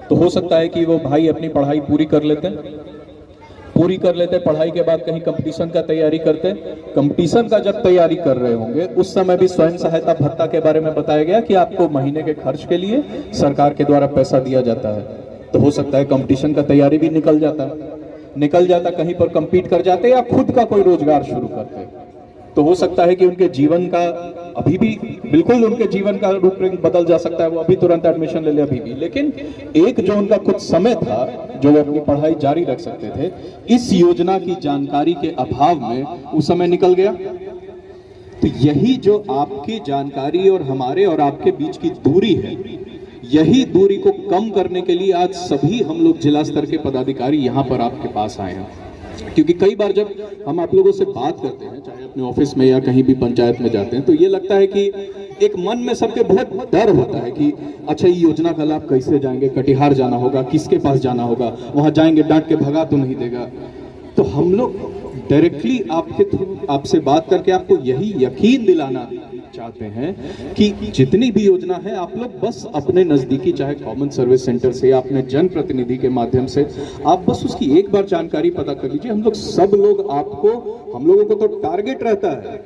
तो हो सकता है कि वो भाई अपनी पढ़ाई पूरी कर लेते, पढ़ाई के बाद कहीं कंपटीशन का तैयारी करते, कंपटीशन का जब तैयारी कर रहे होंगे उस समय भी स्वयं सहायता भत्ता के बारे में बताया गया कि आपको महीने के खर्च के लिए सरकार के द्वारा पैसा दिया जाता है। तो हो सकता है कंपटीशन का तैयारी भी निकल जाता, कहीं पर compete कर जाते या खुद का कोई रोजगार शुरू करते। तो हो सकता है कि उनके जीवन का अभी भी बिल्कुल उनके जीवन का रूपरेखा बदल जा सकता है, वो अभी तुरंत एडमिशन ले ले अभी भी, लेकिन एक जो उनका कुछ समय था जो वो अपनी पढ़ाई जारी रख सकते थे, इस योजना की जानकारी के अभाव में उस समय निकल गया। तो यही जो आपकी जानकारी और हमारे और आपके बीच की दूरी है, यही दूरी को कम करने के लिए आज सभी हम लोग जिला स्तर के पदाधिकारी यहाँ पर आपके पास आए हैं। क्योंकि कई बार जब हम आप लोगों से बात करते हैं, चाहे अपने ऑफिस में या कहीं भी पंचायत में जाते हैं तो ये लगता है कि एक मन में सबके बहुत डर होता है कि अच्छा ये योजना का लाभ कैसे जाएंगे, कटिहार जाना होगा, किसके पास जाना होगा, वहाँ जाएंगे डांट के भगा तो नहीं देगा। तो हम लोग डायरेक्टली आपके थ्रू आपसे बात करके आपको यही यकीन दिलाना चाहते हैं कि जितनी भी योजना है आप लोग बस अपने नजदीकी चाहे कॉमन सर्विस सेंटर से या अपने जनप्रतिनिधि के माध्यम से आप बस उसकी एक बार जानकारी पता कर लीजिए। हम लोग सब लोग हम लोगों को तो टारगेट रहता है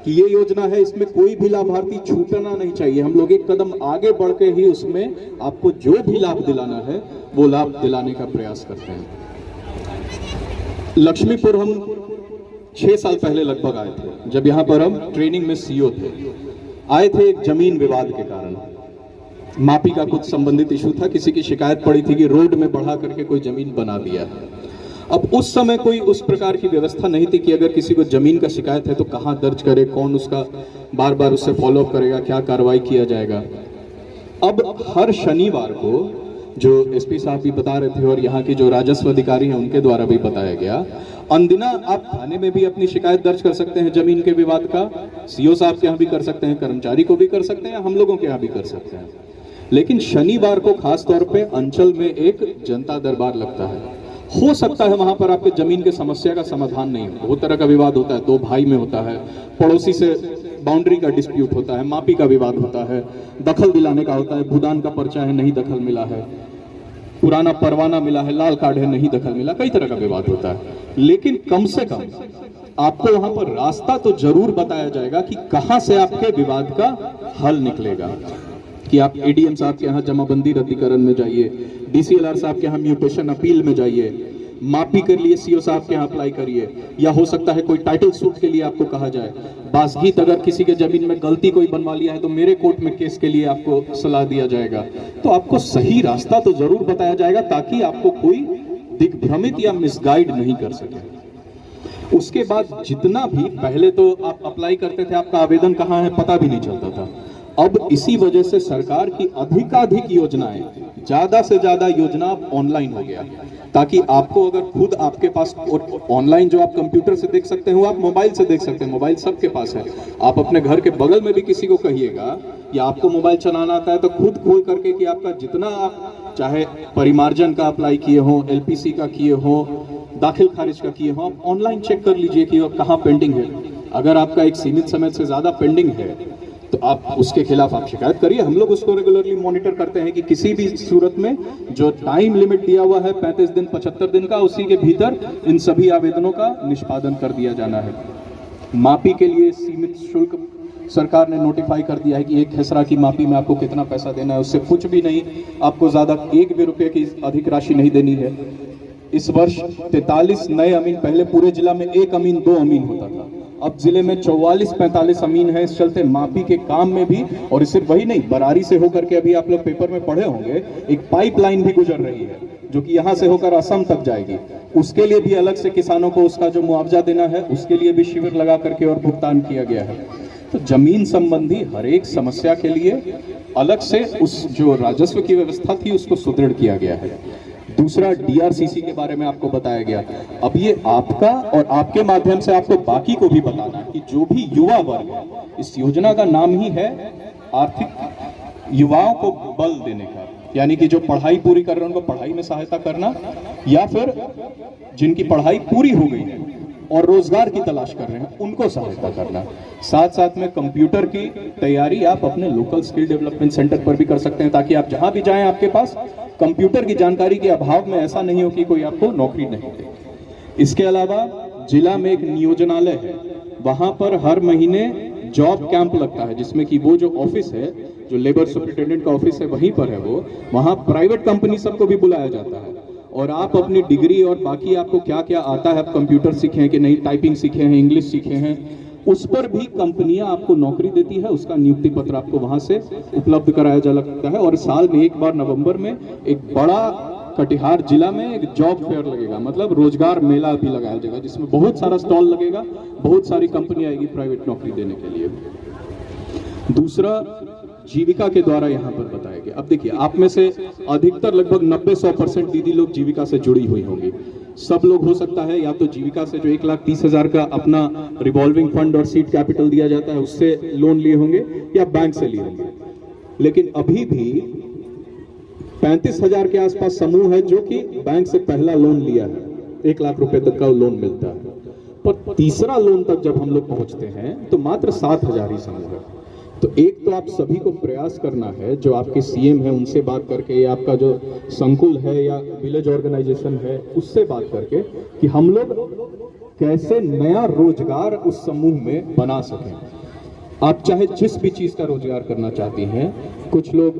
कि ये योजना है, इसमें कोई भी लाभार्थी छूटना नहीं चाहिए। हम लोग एक कदम आगे बढ़ के ही उसमें आपको जो भी लाभ दिलाना है वो लाभ दिलाने का प्रयास करते हैं। लक्ष्मीपुर हम 6 साल पहले लगभग आए थे, जब यहाँ पर हम ट्रेनिंग में सीओ थे। आए थे एक जमीन विवाद के कारण, मापी का कुछ संबंधित इशू था, किसी की शिकायत पड़ी थी कि रोड में बढ़ा करके कोई जमीन बना दिया है। अब उस समय कोई उस प्रकार की व्यवस्था नहीं थी कि अगर किसी को जमीन का शिकायत है तो कहाँ दर्ज करे, कौन उसका बार बार उससे फॉलोअप करेगा, क्या कार्रवाई किया जाएगा। अब हर शनिवार को जो एसपी साहब भी बता रहे थे और यहाँ के जो राजस्व अधिकारी हैं उनके द्वारा भी बताया गया, अनदिना आप थाने में भी अपनी शिकायत दर्ज कर सकते हैं जमीन के विवाद का, सीओ साहब के यहाँ भी कर सकते हैं, कर्मचारी को भी कर सकते हैं, हम लोगों के यहाँ भी कर सकते हैं। लेकिन शनिवार को खास तौर पे अंचल में एक जनता दरबार लगता है। हो सकता है वहां पर आपके जमीन के समस्या का समाधान नहीं हो, बहुत तरह का विवाद होता है, 2 भाई में होता है, पड़ोसी से बाउंड्री का डिस्प्यूट होता है, मापी का विवाद होता है, दखल दिलाने का होता है, भूदान का पर्चा है नहीं दखल मिला है, पुराना परवाना मिला है, लाल कार्ड है नहीं दखल मिला, कई तरह का विवाद होता है। लेकिन कम से कम आपको वहां पर रास्ता तो जरूर बताया जाएगा कि कहां से आपके विवाद का हल निकलेगा। कि आप एडीएम साहब के यहाँ जमाबंदी रद्दीकरण में जाइए, डीसीएलआर साहब के यहाँ म्यूटेशन अपील में जाइए, मापी के लिए सीओ साहब के यहाँ अप्लाई करिए, या हो सकता है कोई टाइटल सूट के लिए आपको कहा जाए, बासगीत अगर किसी के जमीन में गलती कोई बनवा लिया है तो मेरे कोर्ट में केस के लिए आपको सलाह दिया जाएगा। तो आपको सही रास्ता तो जरूर बताया जाएगा ताकि आपको कोई दिग्भ्रमित या मिसगाइड नहीं कर सके। उसके बाद जितना भी पहले तो आप अप्लाई करते थे, आपका आवेदन कहाँ है पता भी नहीं चलता था। अब इसी वजह से सरकार की अधिकाधिक योजनाएं, ज्यादा से ज्यादा योजना ऑनलाइन हो गया, ताकि आपको अगर खुद आपके पास ऑनलाइन जो आप कंप्यूटर से देख सकते हैं वो आप मोबाइल से देख सकते हैं, मोबाइल सबके पास है। आप अपने घर के बगल में भी किसी को कहिएगा या आपको मोबाइल चलाना आता है तो खुद खोल करके कि आपका जितना आप चाहे परिमार्जन का अप्लाई किए हो, एलपीसी का किए हो, दाखिल खारिज का किए हो, आप ऑनलाइन चेक कर लीजिए कि कहाँ पेंडिंग है। अगर आपका एक सीमित समय से ज्यादा पेंडिंग है तो आप उसके खिलाफ आप शिकायत करिए। हम लोग उसको रेगुलरली मॉनिटर करते हैं कि किसी भी सूरत में जो टाइम लिमिट दिया हुआ है 35 दिन 75 दिन का, उसी के भीतर इन सभी आवेदनों का निष्पादन कर दिया जाना है। मापी के लिए सीमित शुल्क सरकार ने नोटिफाई कर दिया है कि 1 खेसरा की मापी में आपको कितना पैसा देना है, उससे कुछ भी नहीं, आपको ज्यादा 1 भी रुपये की अधिक राशि नहीं देनी है। इस वर्ष 43 नए अमीन, पहले पूरे जिला में 1 अमीन 2 अमीन होता था, अब जिले में 44-45 अमीन है। इस चलते मापी के काम में भी, और सिर्फ वही नहीं, बरारी से होकर के अभी आप लोग पेपर में पढ़े होंगे एक पाइपलाइन भी गुजर रही है जो कि यहाँ से होकर असम तक जाएगी। उसके लिए भी अलग से किसानों को उसका जो मुआवजा देना है उसके लिए भी शिविर लगा करके और भुगतान किया गया है। तो जमीन संबंधी हर एक समस्या के लिए अलग से उस जो राजस्व की व्यवस्था थी उसको सुदृढ़ किया गया है। दूसरा, डीआरसीसी के बारे में आपको बताया गया। अब ये आपका और आपके माध्यम से आपको बाकी को भी बताना है कि जो भी युवा वर्ग है, इस योजना का नाम ही है आर्थिक युवाओं को बल देने का, यानी कि जो पढ़ाई पूरी कर रहे हैं उनको पढ़ाई में सहायता करना, या फिर जिनकी पढ़ाई पूरी हो गई है और रोजगार की तलाश कर रहे हैं उनको सहायता करना। साथ साथ में कंप्यूटर की तैयारी आप अपने लोकल स्किल डेवलपमेंट सेंटर पर भी कर सकते हैं, ताकि आप जहां भी जाएं आपके पास कंप्यूटर की जानकारी के अभाव में ऐसा नहीं हो कि कोई आपको नौकरी नहीं दे। इसके अलावा जिला में एक नियोजनालय है, वहां पर हर महीने जॉब कैंप लगता है, जिसमें कि वो जो ऑफिस है, जो लेबर सुपरिटेंडेंट का ऑफिस है वहीं पर है वो, वहां प्राइवेट कंपनी सबको भी बुलाया जाता है और आप अपनी डिग्री और बाकी आपको क्या क्या आता है, आप कंप्यूटर सीखे हैं कि नहीं, टाइपिंग सीखे हैं, इंग्लिश सीखे हैं, उस पर भी कंपनियां आपको नौकरी देती है। उसका नियुक्ति पत्र आपको वहां से उपलब्ध कराया जा लगता है। और साल में एक बार नवंबर में एक बड़ा कटिहार जिला में एक जॉब फेयर लगेगा, मतलब रोजगार मेला भी लगाया जाएगा, जिसमें बहुत सारा स्टॉल लगेगा, बहुत सारी कंपनी आएगी प्राइवेट नौकरी देने के लिए। दूसरा, जीविका के द्वारा यहाँ पर बताया गया। अब देखिए, आप में से अधिकतर लगभग 90-100% दीदी लोग जीविका से जुड़ी हुई होंगी। सब लोग हो सकता है या तो जीविका से जो 1,30,000 का अपना रिवॉल्विंग फंड और सीड कैपिटल दिया जाता है उससे लोन लिए होंगे या बैंक से लिए होंगे, लेकिन अभी भी 35,000 के आसपास समूह है जो कि बैंक से पहला लोन लिया है, 1 लाख रुपए तक का लोन मिलता है, पर तीसरा लोन तक जब हम लोग पहुंचते हैं तो मात्र 7,000 ही समूह है। तो एक तो आप सभी को प्रयास करना है, जो आपके सीएम है उनसे बात करके, या आपका जो संकुल है या विलेज ऑर्गेनाइजेशन है उससे बात करके, कि हम लोग कैसे नया रोजगार उस समूह में बना सकें। आप चाहे जिस भी चीज का रोजगार करना चाहती हैं, कुछ लोग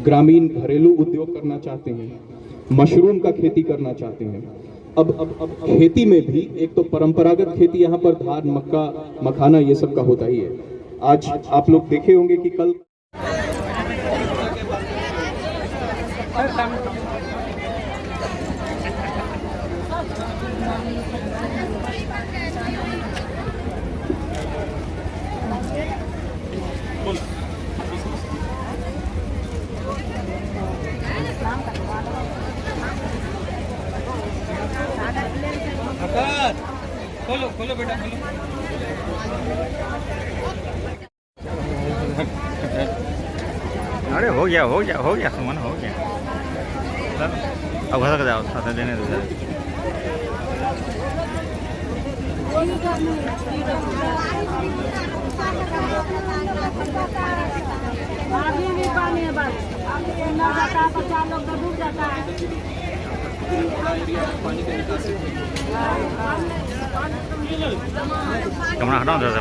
ग्रामीण घरेलू उद्योग करना चाहते हैं, मशरूम का खेती करना चाहते हैं। अब खेती में भी एक तो परंपरागत खेती यहाँ पर धान, मक्का, मखाना ये सब का होता ही है। आज आप लोग देखे होंगे कि कल खोलो बेटा खोलो। अरे हो गया सुमन, हो गया। अब घर तक जाओ, साथ देने दो। पानी है बस, बच्चा लोग तो डूब जाता है। कमरा हटाओ जरा।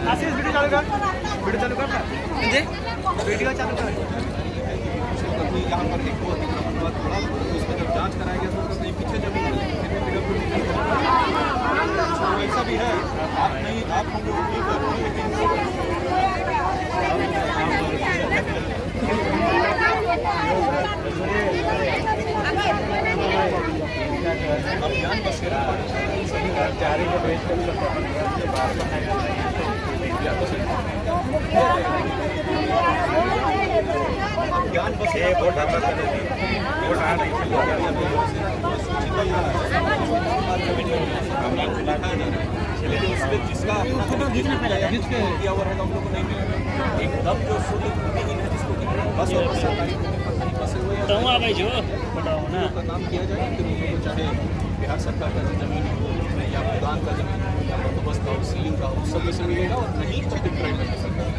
आशीष वीडियो चालू कर, वीडियो चालू कर, वीडियो चालू कर। यहाँ पर एक उसमें जब जांच कराया गया तो कहीं पीछे जब ऐसा भी है, आप नहीं, आप हम लोग नहीं कर रहे, अभियान बसेरा सभी कर्मचारी को भेज कर अभियान बसेरा वोट जिसका अपना दिया हुआ है हम लोग को नहीं मिल रहा, एकदम जो शुद्ध भूमिहीन है जिसको बस और सरकारी बसे हुए का नाम किया जाए, तो उन लोगों को चाहे बिहार सरकार का जमीन हो या भूटान का जमीन हो या बंदोबस्त का हो, सीलिंग का हो, सब में से मिलेगा और नहीं तो डिप्राइव कर सकता है।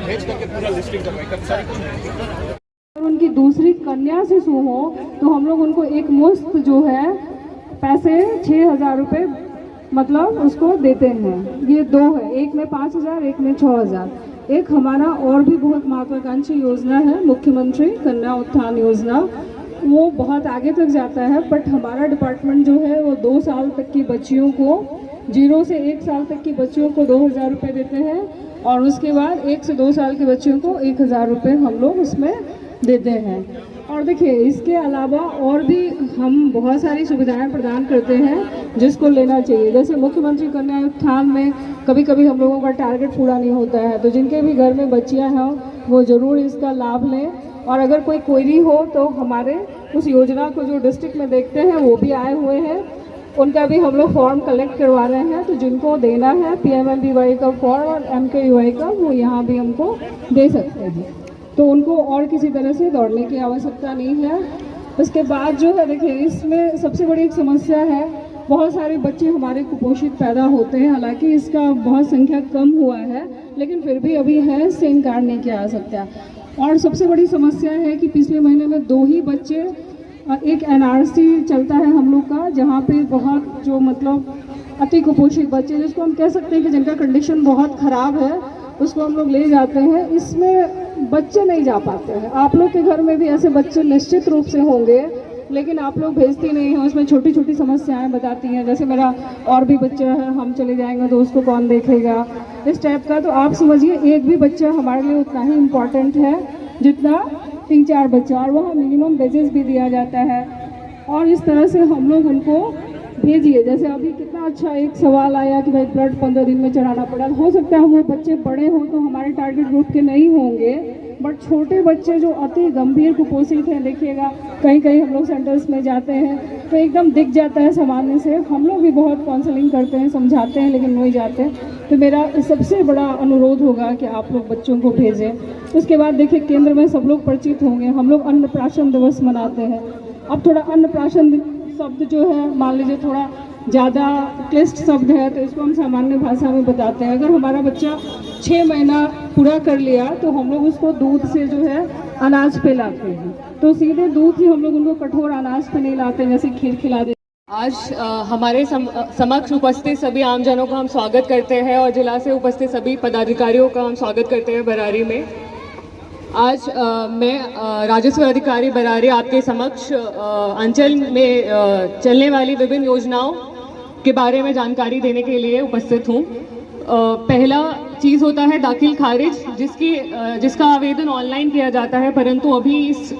भेज करके पूरा लिस्टिंग करवाएं। उनकी दूसरी कन्या शिशु हो तो हम लोग उनको एक मुश्त जो है पैसे 6,000 रुपये मतलब उसको देते हैं। ये दो है, एक में 5,000, एक में 6,000। एक हमारा और भी बहुत महत्वाकांक्षी योजना है मुख्यमंत्री कन्या उत्थान योजना, वो बहुत आगे तक जाता है, बट हमारा डिपार्टमेंट जो है वो 2 साल तक की बच्चियों को, 0 से 1 साल तक की बच्चियों को 2,000 रुपये देते हैं और उसके बाद 1 से 2 साल की बच्चियों को 1,000 रुपये हम लोग उसमें देते हैं। और देखिए इसके अलावा और भी हम बहुत सारी सुविधाएं प्रदान करते हैं जिसको लेना चाहिए। जैसे मुख्यमंत्री कन्या उत्थान में कभी कभी हम लोगों का टारगेट पूरा नहीं होता है, तो जिनके भी घर में बच्चियां हैं वो ज़रूर इसका लाभ लें। और अगर कोई क्वेरी हो तो हमारे उस योजना को जो डिस्ट्रिक्ट में देखते हैं वो भी आए हुए हैं, उनका भी हम लोग फॉर्म कलेक्ट करवा रहे हैं। तो जिनको देना है PMMBY का फॉर्म और MKUI का, वो यहाँ भी हमको दे सकते हैं, तो उनको और किसी तरह से दौड़ने की आवश्यकता नहीं है। उसके बाद जो है देखिए इसमें सबसे बड़ी एक समस्या है बहुत सारे बच्चे हमारे कुपोषित पैदा होते हैं। हालांकि इसका बहुत संख्या कम हुआ है, लेकिन फिर भी अभी है, इससे इनकार नहीं किया जा सकता। और सबसे बड़ी समस्या है कि पिछले महीने में 2 ही बच्चे, एक NRC चलता है हम लोग का, जहाँ पे बहुत जो मतलब अति कुपोषित बच्चे, जिसको हम कह सकते हैं कि जिनका कंडीशन बहुत ख़राब है, उसको हम लोग ले जाते हैं। इसमें बच्चे नहीं जा पाते हैं। आप लोग के घर में भी ऐसे बच्चे निश्चित रूप से होंगे, लेकिन आप लोग भेजती नहीं हैं। उसमें छोटी छोटी समस्याएं बताती हैं, जैसे मेरा और भी बच्चा है, हम चले जाएंगे तो उसको कौन देखेगा, इस टाइप का। तो आप समझिए एक भी बच्चा हमारे लिए उतना ही इम्पॉर्टेंट है जितना 3-4 बच्चा, और वहाँ मिनिमम बेजेस भी दिया जाता है। और इस तरह से हम लोग उनको भेजिए। जैसे अभी कितना अच्छा एक सवाल आया कि भाई ब्लड 15 दिन में चढ़ाना पड़ा। हो सकता है वो बच्चे बड़े हों तो हमारे टारगेट ग्रुप के नहीं होंगे, बट छोटे बच्चे जो अति गंभीर कुपोषित हैं, देखिएगा कहीं कहीं हम लोग सेंटर्स में जाते हैं तो एकदम दिख जाता है सामान्य से। हम लोग भी बहुत काउंसलिंग करते हैं, समझाते हैं, लेकिन नहीं जाते। तो मेरा सबसे बड़ा अनुरोध होगा कि आप लोग बच्चों को भेजें। उसके बाद देखिए केंद्र में सब लोग परिचित होंगे, हम लोग अन्नप्राशन दिवस मनाते हैं। अब थोड़ा अन्नप्राशन शब्द जो है मान लीजिए थोड़ा ज़्यादा क्लिष्ट शब्द है, तो इसको हम सामान्य भाषा में बताते हैं। अगर हमारा बच्चा 6 महीना पूरा कर लिया तो हम लोग उसको दूध से जो है अनाज पे लाते हैं। तो सीधे दूध ही हम लोग उनको कठोर अनाज पे नहीं लाते, जैसे खीर खिला देते। आज हमारे समक्ष उपस्थित सभी आमजनों का हम स्वागत करते हैं और जिला से उपस्थित सभी पदाधिकारियों का हम स्वागत करते हैं बरारी में। आज मैं राजस्व अधिकारी बरारी आपके समक्ष अंचल में चलने वाली विभिन्न योजनाओं के बारे में जानकारी देने के लिए उपस्थित हूँ। पहला चीज़ होता है दाखिल खारिज, जिसका आवेदन ऑनलाइन किया जाता है, परंतु अभी इस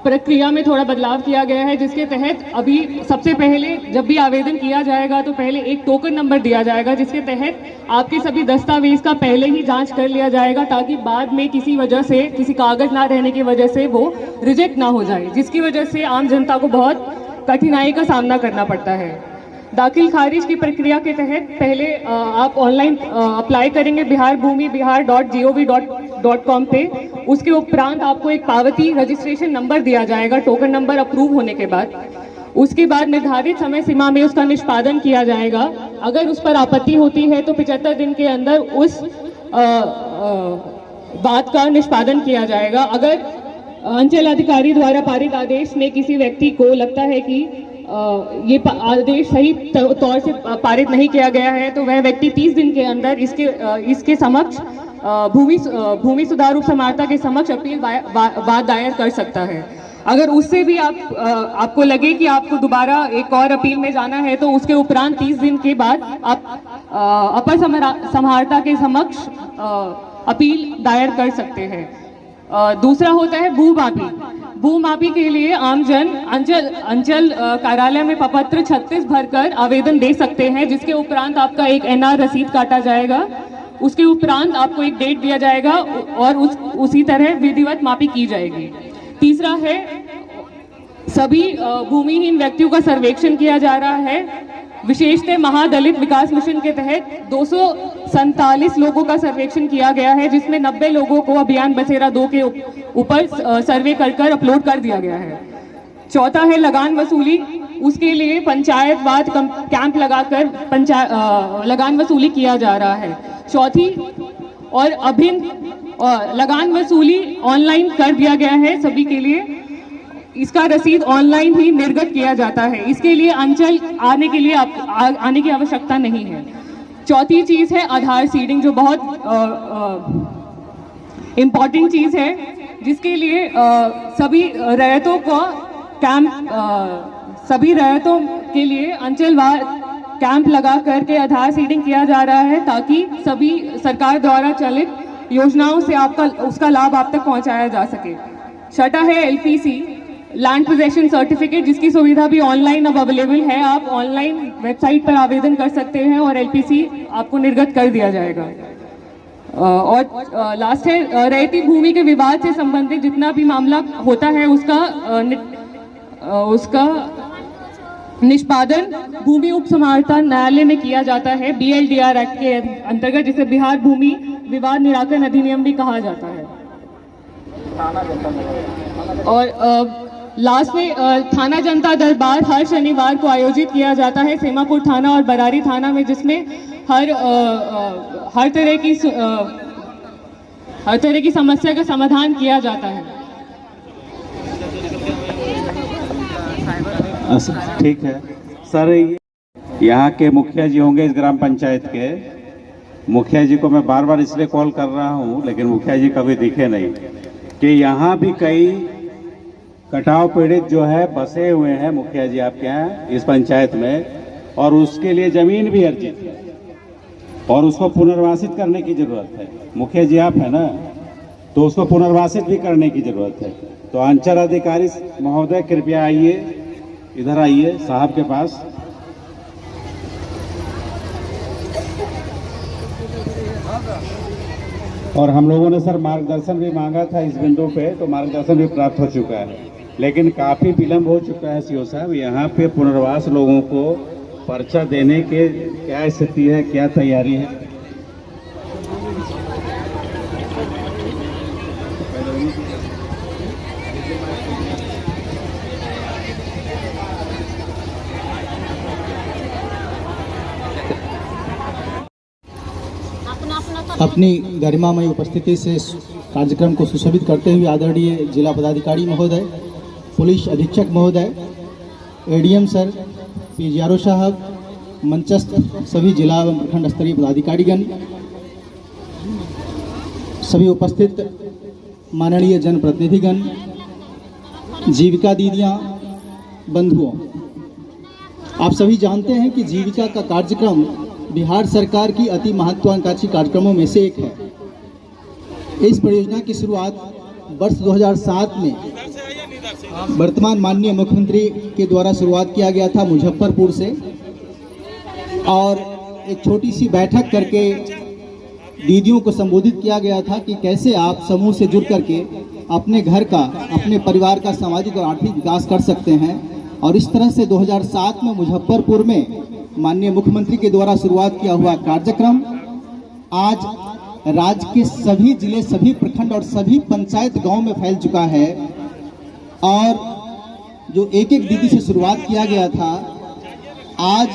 प्रक्रिया में थोड़ा बदलाव किया गया है, जिसके तहत अभी सबसे पहले जब भी आवेदन किया जाएगा तो पहले एक टोकन नंबर दिया जाएगा, जिसके तहत आपके सभी दस्तावेज का पहले ही जांच कर लिया जाएगा, ताकि बाद में किसी वजह से, किसी कागज ना रहने की वजह से वो रिजेक्ट ना हो जाए, जिसकी वजह से आम जनता को बहुत कठिनाई का सामना करना पड़ता है। दाखिल खारिज की प्रक्रिया के तहत पहले आप ऑनलाइन अप्लाई करेंगे biharBhumi.gov.com पे। उसके उपरांत आपको एक पावती रजिस्ट्रेशन नंबर दिया जाएगा, टोकन नंबर अप्रूव होने के बाद। उसके बाद निर्धारित समय सीमा में उसका निष्पादन किया जाएगा। अगर उस पर आपत्ति होती है तो 75 दिन के अंदर उस बात का निष्पादन किया जाएगा। अगर अंचल अधिकारी द्वारा पारित आदेश में किसी व्यक्ति को लगता है कि ये आदेश सही तौर से पारित नहीं किया गया है, तो वह व्यक्ति 30 दिन के अंदर इसके समक्ष भूमि सुधार उप समाहर्ता के समक्ष अपील बात दायर कर सकता है। अगर उससे भी आपको लगे कि आपको दोबारा एक और अपील में जाना है, तो उसके उपरांत 30 दिन के बाद आप अपर समाहर्ता के समक्ष अपील दायर कर सकते हैं। दूसरा होता है भूमापी। भूमापी के लिए आमजन अंचल कार्यालय में प्रपत्र 36 भरकर आवेदन दे सकते हैं, जिसके उपरांत आपका एक NR रसीद काटा जाएगा। उसके उपरांत आपको एक डेट दिया जाएगा और उसी तरह विधिवत मापी की जाएगी। तीसरा है सभी भूमिहीन व्यक्तियों का सर्वेक्षण किया जा रहा है। विशेषतः महादलित विकास मिशन के तहत 247 लोगों का सर्वेक्षण किया गया है, जिसमें 90 लोगों को अभियान बसेरा 2 के ऊपर सर्वे कर अपलोड कर दिया गया है। चौथा है लगान वसूली। उसके लिए पंचायतवाद कैंप लगाकर लगान वसूली किया जा रहा है। चौथी और अभिन्न लगान वसूली ऑनलाइन कर दिया गया है सभी के लिए। इसका रसीद ऑनलाइन ही निर्गत किया जाता है। इसके लिए अंचल आने की आवश्यकता नहीं है। चौथी चीज़ है आधार सीडिंग, जो बहुत इम्पॉर्टेंट चीज़ है, जिसके लिए सभी रैयतों के लिए अंचलवार कैंप लगा करके आधार सीडिंग किया जा रहा है, ताकि सभी सरकार द्वारा चलित योजनाओं से उसका लाभ आप तक पहुंचाया जा सके। छठा है LPC, लैंड पोजेशन सर्टिफिकेट, जिसकी सुविधा भी ऑनलाइन अब अवेलेबल है। आप ऑनलाइन वेबसाइट पर आवेदन कर सकते हैं और LPC आपको निर्गत कर दिया जाएगा। और लास्ट है रैयती भूमि के विवाद से संबंधित जितना भी मामला होता है उसका निष्पादन भूमि उप समाहर्ता न्यायालय में किया जाता है, BLDR एक्ट के अंतर्गत, जिसे बिहार भूमि विवाद निराकरण अधिनियम भी कहा जाता है। और लास्ट में थाना जनता दरबार हर शनिवार को आयोजित किया जाता है सेमापुर थाना और बरारी थाना में, जिसमें हर तरह की समस्या का समाधान किया जाता है। ठीक है सर, यहाँ के मुखिया जी होंगे इस ग्राम पंचायत के। मुखिया जी को मैं बार बार इसलिए कॉल कर रहा हूँ, लेकिन मुखिया जी कभी दिखे नहीं, कि यहाँ भी कई कटाव पीड़ित जो है बसे हुए हैं मुखिया जी आपके यहाँ इस पंचायत में, और उसके लिए जमीन भी अर्जित है और उसको पुनर्वासित करने की जरूरत है। मुखिया जी आप है ना, तो उसको पुनर्वासित भी करने की जरूरत है। तो अंचल अधिकारी महोदय कृपया आइए, इधर आइए साहब के पास। और हम लोगों ने सर मार्गदर्शन भी मांगा था इस बिंदु पे, तो मार्गदर्शन भी प्राप्त हो चुका है, लेकिन काफ़ी विलम्ब हो चुका है सीओ साहब। यहाँ पे पुनर्वास लोगों को पर्चा देने के क्या स्थिति है, क्या तैयारी है? अपनी गरिमामय उपस्थिति से कार्यक्रम को सुशोभित करते हुए आदरणीय जिला पदाधिकारी महोदय, पुलिस अधीक्षक महोदय, एडीएम सर, पीजीआरओ साहब, मंचस्थ सभी जिला एवं प्रखंड स्तरीय पदाधिकारीगण, सभी उपस्थित माननीय जनप्रतिनिधिगण, जीविका दीदियाँ, बंधुओं, आप सभी जानते हैं कि जीविका का कार्यक्रम बिहार सरकार की अति महत्वाकांक्षी कार्यक्रमों में से एक है। इस परियोजना की शुरुआत वर्ष 2007 में वर्तमान माननीय मुख्यमंत्री के द्वारा शुरुआत किया गया था मुजफ्फरपुर से, और एक छोटी सी बैठक करके दीदियों को संबोधित किया गया था कि कैसे आप समूह से जुड़ करके अपने घर का, अपने परिवार का सामाजिक और आर्थिक विकास कर सकते हैं। और इस तरह से 2007 में मुजफ्फरपुर में माननीय मुख्यमंत्री के द्वारा शुरुआत किया हुआ कार्यक्रम आज राज्य के सभी जिले, सभी प्रखंड और सभी पंचायत गांव में फैल चुका है। और जो एक एक दीदी से शुरुआत किया गया था, आज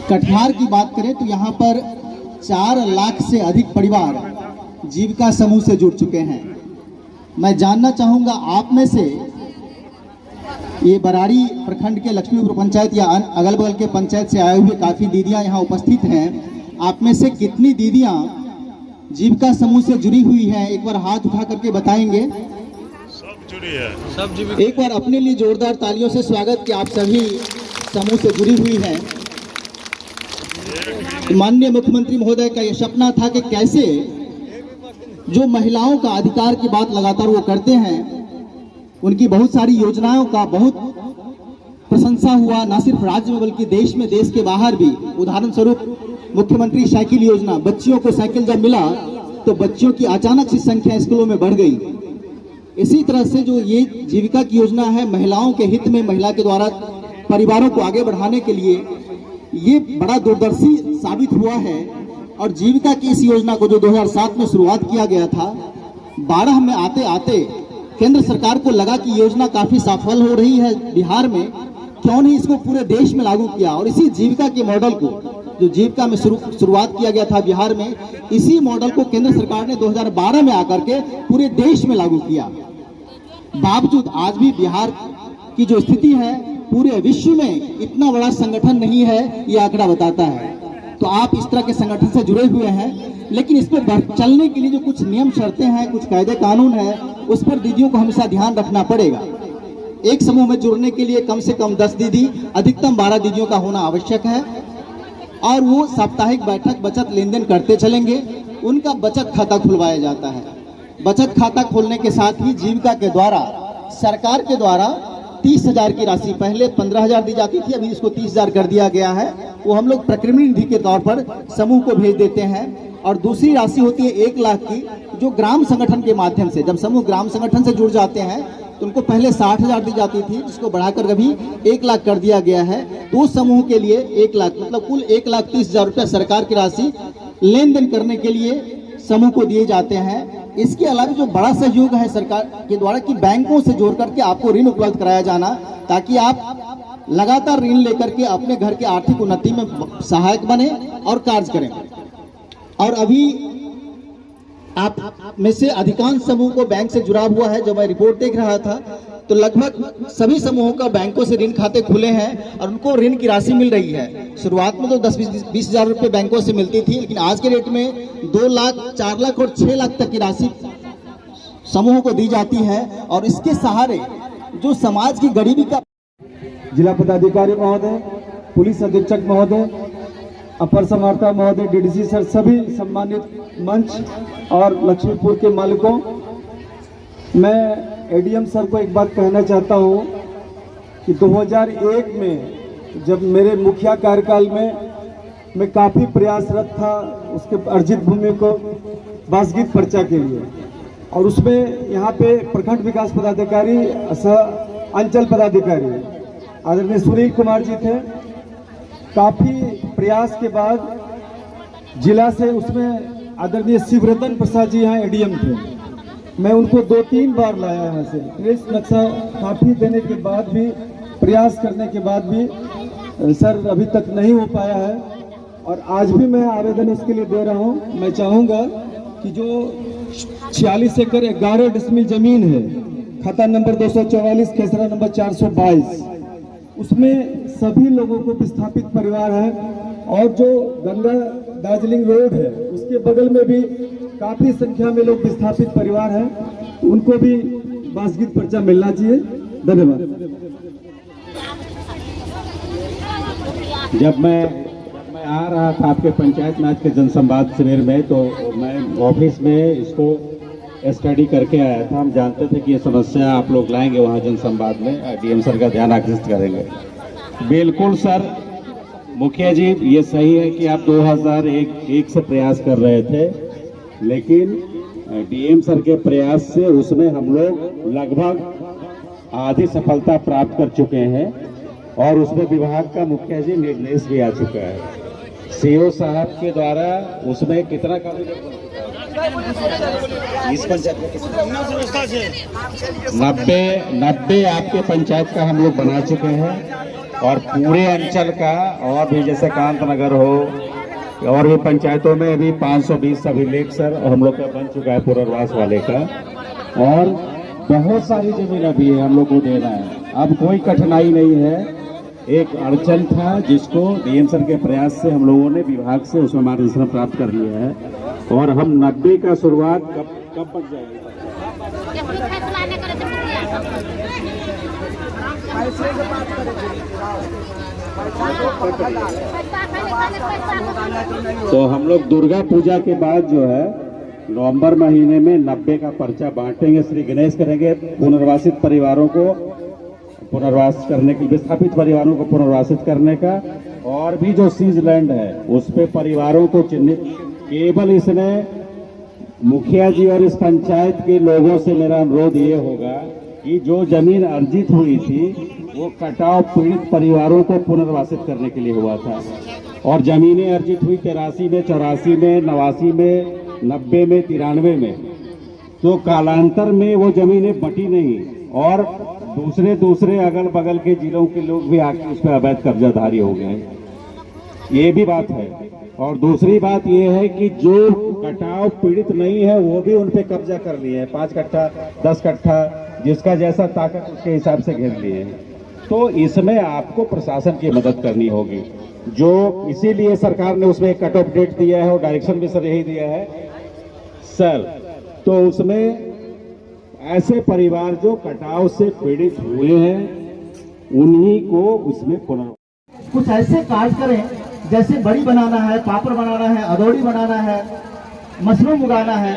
कटिहार की बात करें तो यहाँ पर 4 लाख से अधिक परिवार जीविका समूह से जुड़ चुके हैं। मैं जानना चाहूँगा आप में से, ये बरारी प्रखंड के लक्ष्मीपुर पंचायत या अगल बगल के पंचायत से आए हुए काफ़ी दीदियां यहाँ उपस्थित हैं, आप में से कितनी दीदियां जीविका समूह से जुड़ी हुई हैं? एक बार हाथ उठा करके बताएंगे। सब जुड़ी है, सब जीविका। एक बार अपने लिए जोरदार तालियों से स्वागत कि आप सभी समूह से जुड़ी हुई हैं। माननीय मुख्यमंत्री महोदय का यह सपना था कि कैसे जो महिलाओं का अधिकार की बात लगातार वो करते हैं, उनकी बहुत सारी योजनाओं का बहुत प्रशंसा हुआ, ना सिर्फ राज्य में बल्कि देश में, देश के बाहर भी। उदाहरण स्वरूप मुख्यमंत्री साइकिल योजना, बच्चियों को साइकिल जब मिला तो बच्चियों की अचानक से संख्या स्कूलों में बढ़ गई। इसी तरह से जो ये जीविका की योजना है, महिलाओं के हित में, महिला के द्वारा परिवारों को आगे बढ़ाने के लिए ये बड़ा दूरदर्शी साबित हुआ है। और जीविका की इस योजना को जो 2007 में शुरुआत किया गया था, 12 में आते आते केंद्र सरकार को लगा कि योजना काफी सफल हो रही है बिहार में, क्यों नहीं इसको पूरे देश में लागू किया। और इसी जीविका के मॉडल को, जो जीविका में शुरुआत किया गया था बिहार में, इसी मॉडल को केंद्र सरकार ने 2012 में आकर के पूरे देश में लागू किया। बावजूद आज भी बिहार की जो स्थिति है, पूरे विश्व में इतना बड़ा संगठन नहीं है, ये आंकड़ा बताता है। तो आप इस तरह के संगठन से जुड़े हुए हैं, लेकिन इस पर चलने के लिए जो कुछ नियम शर्तें हैं, कुछ कायदे कानून है, उस पर दीदियों को हमेशा ध्यान रखना पड़ेगा। एक समूह में जुड़ने के लिए कम से कम 10 दीदी, अधिकतम 12 दीदियों का होना आवश्यक है। और वो साप्ताहिक बैठक, बचत लेन देन करते चलेंगे। उनका बचत खाता खुलवाया जाता है। बचत खाता खोलने के साथ ही जीविका के द्वारा, सरकार के द्वारा 30,000 की राशि, पहले 15,000 दी जाती थी, अभी इसको 30,000 कर दिया गया है। वो हम लोग प्रकृति निधि के तौर पर समूह को भेज देते हैं। और दूसरी राशि होती है 1 लाख की, जो ग्राम संगठन के माध्यम से, जब समूह ग्राम संगठन से जुड़ जाते हैं तो उनको पहले 60,000 दी जाती थी, जिसको बढ़ाकर अभी 1 लाख कर दिया गया है। तो समूह के लिए 1 लाख, मतलब कुल 1,30,000 रुपया सरकार की राशि लेन देन करने के लिए समूह को दिए जाते हैं। इसके अलावा जो बड़ा सहयोग है सरकार के द्वारा कि बैंकों से जोड़ करके आपको ऋण उपलब्ध कराया जाना, ताकि आप लगातार ऋण लेकर के अपने घर के आर्थिक उन्नति में सहायक बने और कार्य करें। और अभी आप में से अधिकांश समूह को बैंक से जुड़ा हुआ है। जब मैं रिपोर्ट देख रहा था तो लगभग सभी समूहों का बैंकों से ऋण खाते खुले हैं और उनको ऋण की राशि मिल रही है। शुरुआत में तो 10-20 हज़ार रुपये बैंकों से मिलती थी, लेकिन आज के डेट में 2 लाख, 4 लाख और 6 लाख तक की राशि समूहों को दी जाती है। और इसके सहारे जो समाज की गरीबी का जिला पदाधिकारी महोदय, पुलिस अधीक्षक महोदय, अपर समाहर्ता महोदय, डीडीसी सर, सभी सम्मानित मंच और लक्ष्मीपुर के मालिकों, मैं एडीएम सर को एक बात कहना चाहता हूं कि 2001 में जब मेरे मुखिया कार्यकाल में मैं काफ़ी प्रयासरत था उसके अर्जित भूमि को बासगीत पर्चा के लिए, और उसमें यहाँ पे प्रखंड विकास पदाधिकारी अंचल पदाधिकारी आदरणीय सुनील कुमार जी थे। काफ़ी प्रयास के बाद जिला से उसमें आदरणीय शिवरतन प्रसाद जी यहाँ एडीएम थे। मैं उनको 2-3 बार लाया यहाँ से, ट्रेस नक्शा काफ़ी देने के बाद भी, प्रयास करने के बाद भी सर अभी तक नहीं हो पाया है। और आज भी मैं आवेदन उसके लिए दे रहा हूँ। मैं चाहूँगा कि जो 46 एकड़ 11 डिसमिल जमीन है, खाता नंबर 244, खेसरा नंबर 422, उसमें सभी लोगों को विस्थापित परिवार है। और जो गंगा दार्जिलिंग रोड है उसके बगल में भी काफ़ी संख्या में लोग विस्थापित परिवार हैं, उनको भी बासगीत पर्चा मिलना चाहिए। धन्यवाद। जब मैं आ रहा था आपके पंचायत में आज के जनसंवाद शिविर में, तो मैं ऑफिस में इसको स्टडी करके आया था। हम जानते थे कि ये समस्या आप लोग लाएंगे वहाँ जनसंवाद में, डीएम सर का ध्यान आकर्षित करेंगे। बिल्कुल सर, मुखिया जी ये सही है कि आप 2001 से प्रयास कर रहे थे, लेकिन डीएम सर के प्रयास से उसमें हम लोग लगभग आधी सफलता प्राप्त कर चुके हैं और उसमें विभाग का मुखिया जी निर्देश भी आ चुका है। सीओ साहब के द्वारा उसमें कितना काम इस पंचायत में 90 आपके पंचायत का हम लोग बना चुके हैं, और पूरे अंचल का, और भी जैसे कांत नगर हो और भी पंचायतों में अभी 520 अभिलेख सर हम लोग का बन चुका है पुनर्वास वाले का, और बहुत सारी जमीन अभी है हम लोग को देना है। अब कोई कठिनाई नहीं है। एक अड़चन था जिसको डीएम सर के प्रयास से हम लोगों ने विभाग से उसमें मार्गदर्शन प्राप्त कर लिया है, और हम 90 का शुरुआत कब बच जाएगी? तो हम लोग दुर्गा पूजा के बाद जो है नवंबर महीने में 90 का पर्चा बांटेंगे, श्री गणेश करेंगे। पुनर्वासित परिवारों को पुनर्वास करने के, विस्थापित परिवारों को पुनर्वासित करने का, और भी जो सीज लैंड है उस पे परिवारों को चिन्हित। केवल इसमें मुखिया जी और इस पंचायत के लोगों से मेरा अनुरोध ये होगा कि जो जमीन अर्जित हुई थी वो कटाव पीड़ित परिवारों को पुनर्वासित करने के लिए हुआ था, और जमीनें अर्जित हुई 83 में, 84 में, 89 में, 90 में, 93 में। तो कालांतर में वो जमीनें बटी नहीं, और दूसरे अगल बगल के जिलों के लोग भी आके उस पर अवैध कब्जाधारी हो गए। ये भी बात है। और दूसरी बात ये है कि जो कटाव पीड़ित नहीं है वो भी उन पे कब्जा कर लिए हैं, 5 कट्ठा 10 कट्ठा, जिसका जैसा ताकत उसके हिसाब से घेर लिए हैं। तो इसमें आपको प्रशासन की मदद करनी होगी, जो इसीलिए सरकार ने उसमें कट ऑफ डेट दिया है और डायरेक्शन भी सर यही दिया है सर। तो उसमें ऐसे परिवार जो कटाव से पीड़ित हुए हैं उन्हीं को उसमें कुछ ऐसे कार्य करें, जैसे बड़ी बनाना है, पापड़ बनाना है, अदौड़ी बनाना है, मशरूम उगाना है,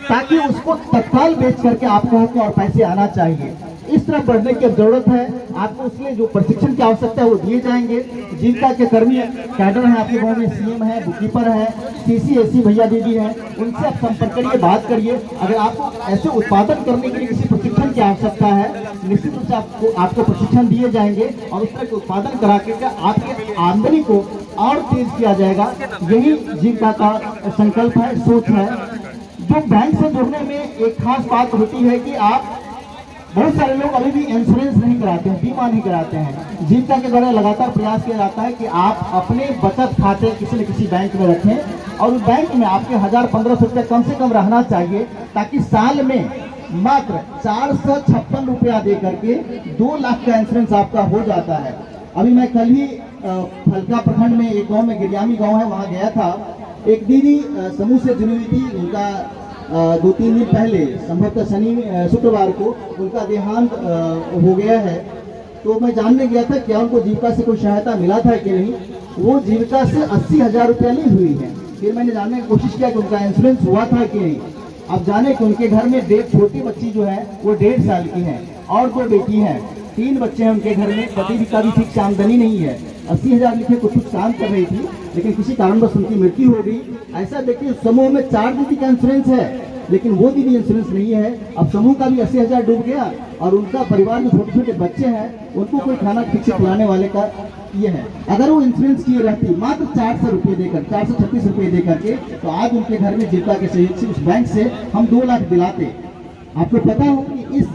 ताकि उसको तत्काल बेच करके आपको और पैसे आना चाहिए। इस तरह बढ़ने की जरूरत है आपको। इसलिए जो प्रशिक्षण की आवश्यकता है वो दिए जाएंगे। जीविका के कर्मी कैडर हैं आपके गांव में, सीएम है, बुककीपर है, सीसी भैया दीदी हैं, उनसे आप संपर्क करिए, बात करिए। अगर आपको ऐसे उत्पादन करने के लिए किसी प्रशिक्षण की आवश्यकता है, निश्चित रूप से आपको प्रशिक्षण दिए जाएंगे और उस तरह के उत्पादन करा के आपके आमदनी को और तेज किया जाएगा। यही जीविका का संकल्प है, सोच है। जो बैंक से जुड़ने में एक खास बात होती है कि आप बहुत सारे लोग अभी भी इंश्योरेंस नहीं कराते हैं, बीमा नहीं कराते हैं। जीविका के द्वारा लगातार प्रयास किया जाता है कि आप अपने बचत खाते किसी न किसी बैंक में रखें और उस बैंक में आपके 1000-1500 रुपये कम से कम रहना चाहिए, ताकि साल में मात्र 456 रुपया दे करके 2 लाख का इंश्योरेंस आपका हो जाता है। अभी मैं कल ही फलका प्रखंड में एक गाँव में गिरियामी गाँव है, वहाँ गया था। एक दीदी समूह से जुड़ी हुई थी, उनका 2-3 दिन पहले संभवतः शुक्रवार को उनका देहांत हो गया है। तो मैं जानने गया था क्या उनको जीविका से कोई सहायता मिला था कि नहीं। वो जीविका से 80,000 रुपया ली हुई है। फिर मैंने जानने की कोशिश किया कि उनका इंश्योरेंस हुआ था कि नहीं। अब जाने कि उनके घर में छोटी बच्ची जो है वो 1.5 साल की है और 2 बेटी हैं, 3 बच्चे हैं उनके घर में। पति का भी ठीक से आमदनी नहीं है। 80,000 लिखे कुछ काम कर रही थी, लेकिन किसी कारणवश उनकी मृत्यु हो गई। ऐसा देखिए, समूह में 4 दीदी का इंश्योरेंस है, लेकिन वो दीदी इंश्योरेंस नहीं है। अब समूह का भी 80,000 डूब गया और उनका परिवार में छोटे छोटे बच्चे हैं, उनको कोई खाना ठीक से खिलाने वाले का ये है। अगर वो इंश्योरेंस किए रहती मात्र 400 रुपये देकर, 436 रुपये देकर के, तो आज उनके घर में जीविका के सहयोग से उस बैंक से हम 2 लाख दिलाते। आपको पता हो कि इस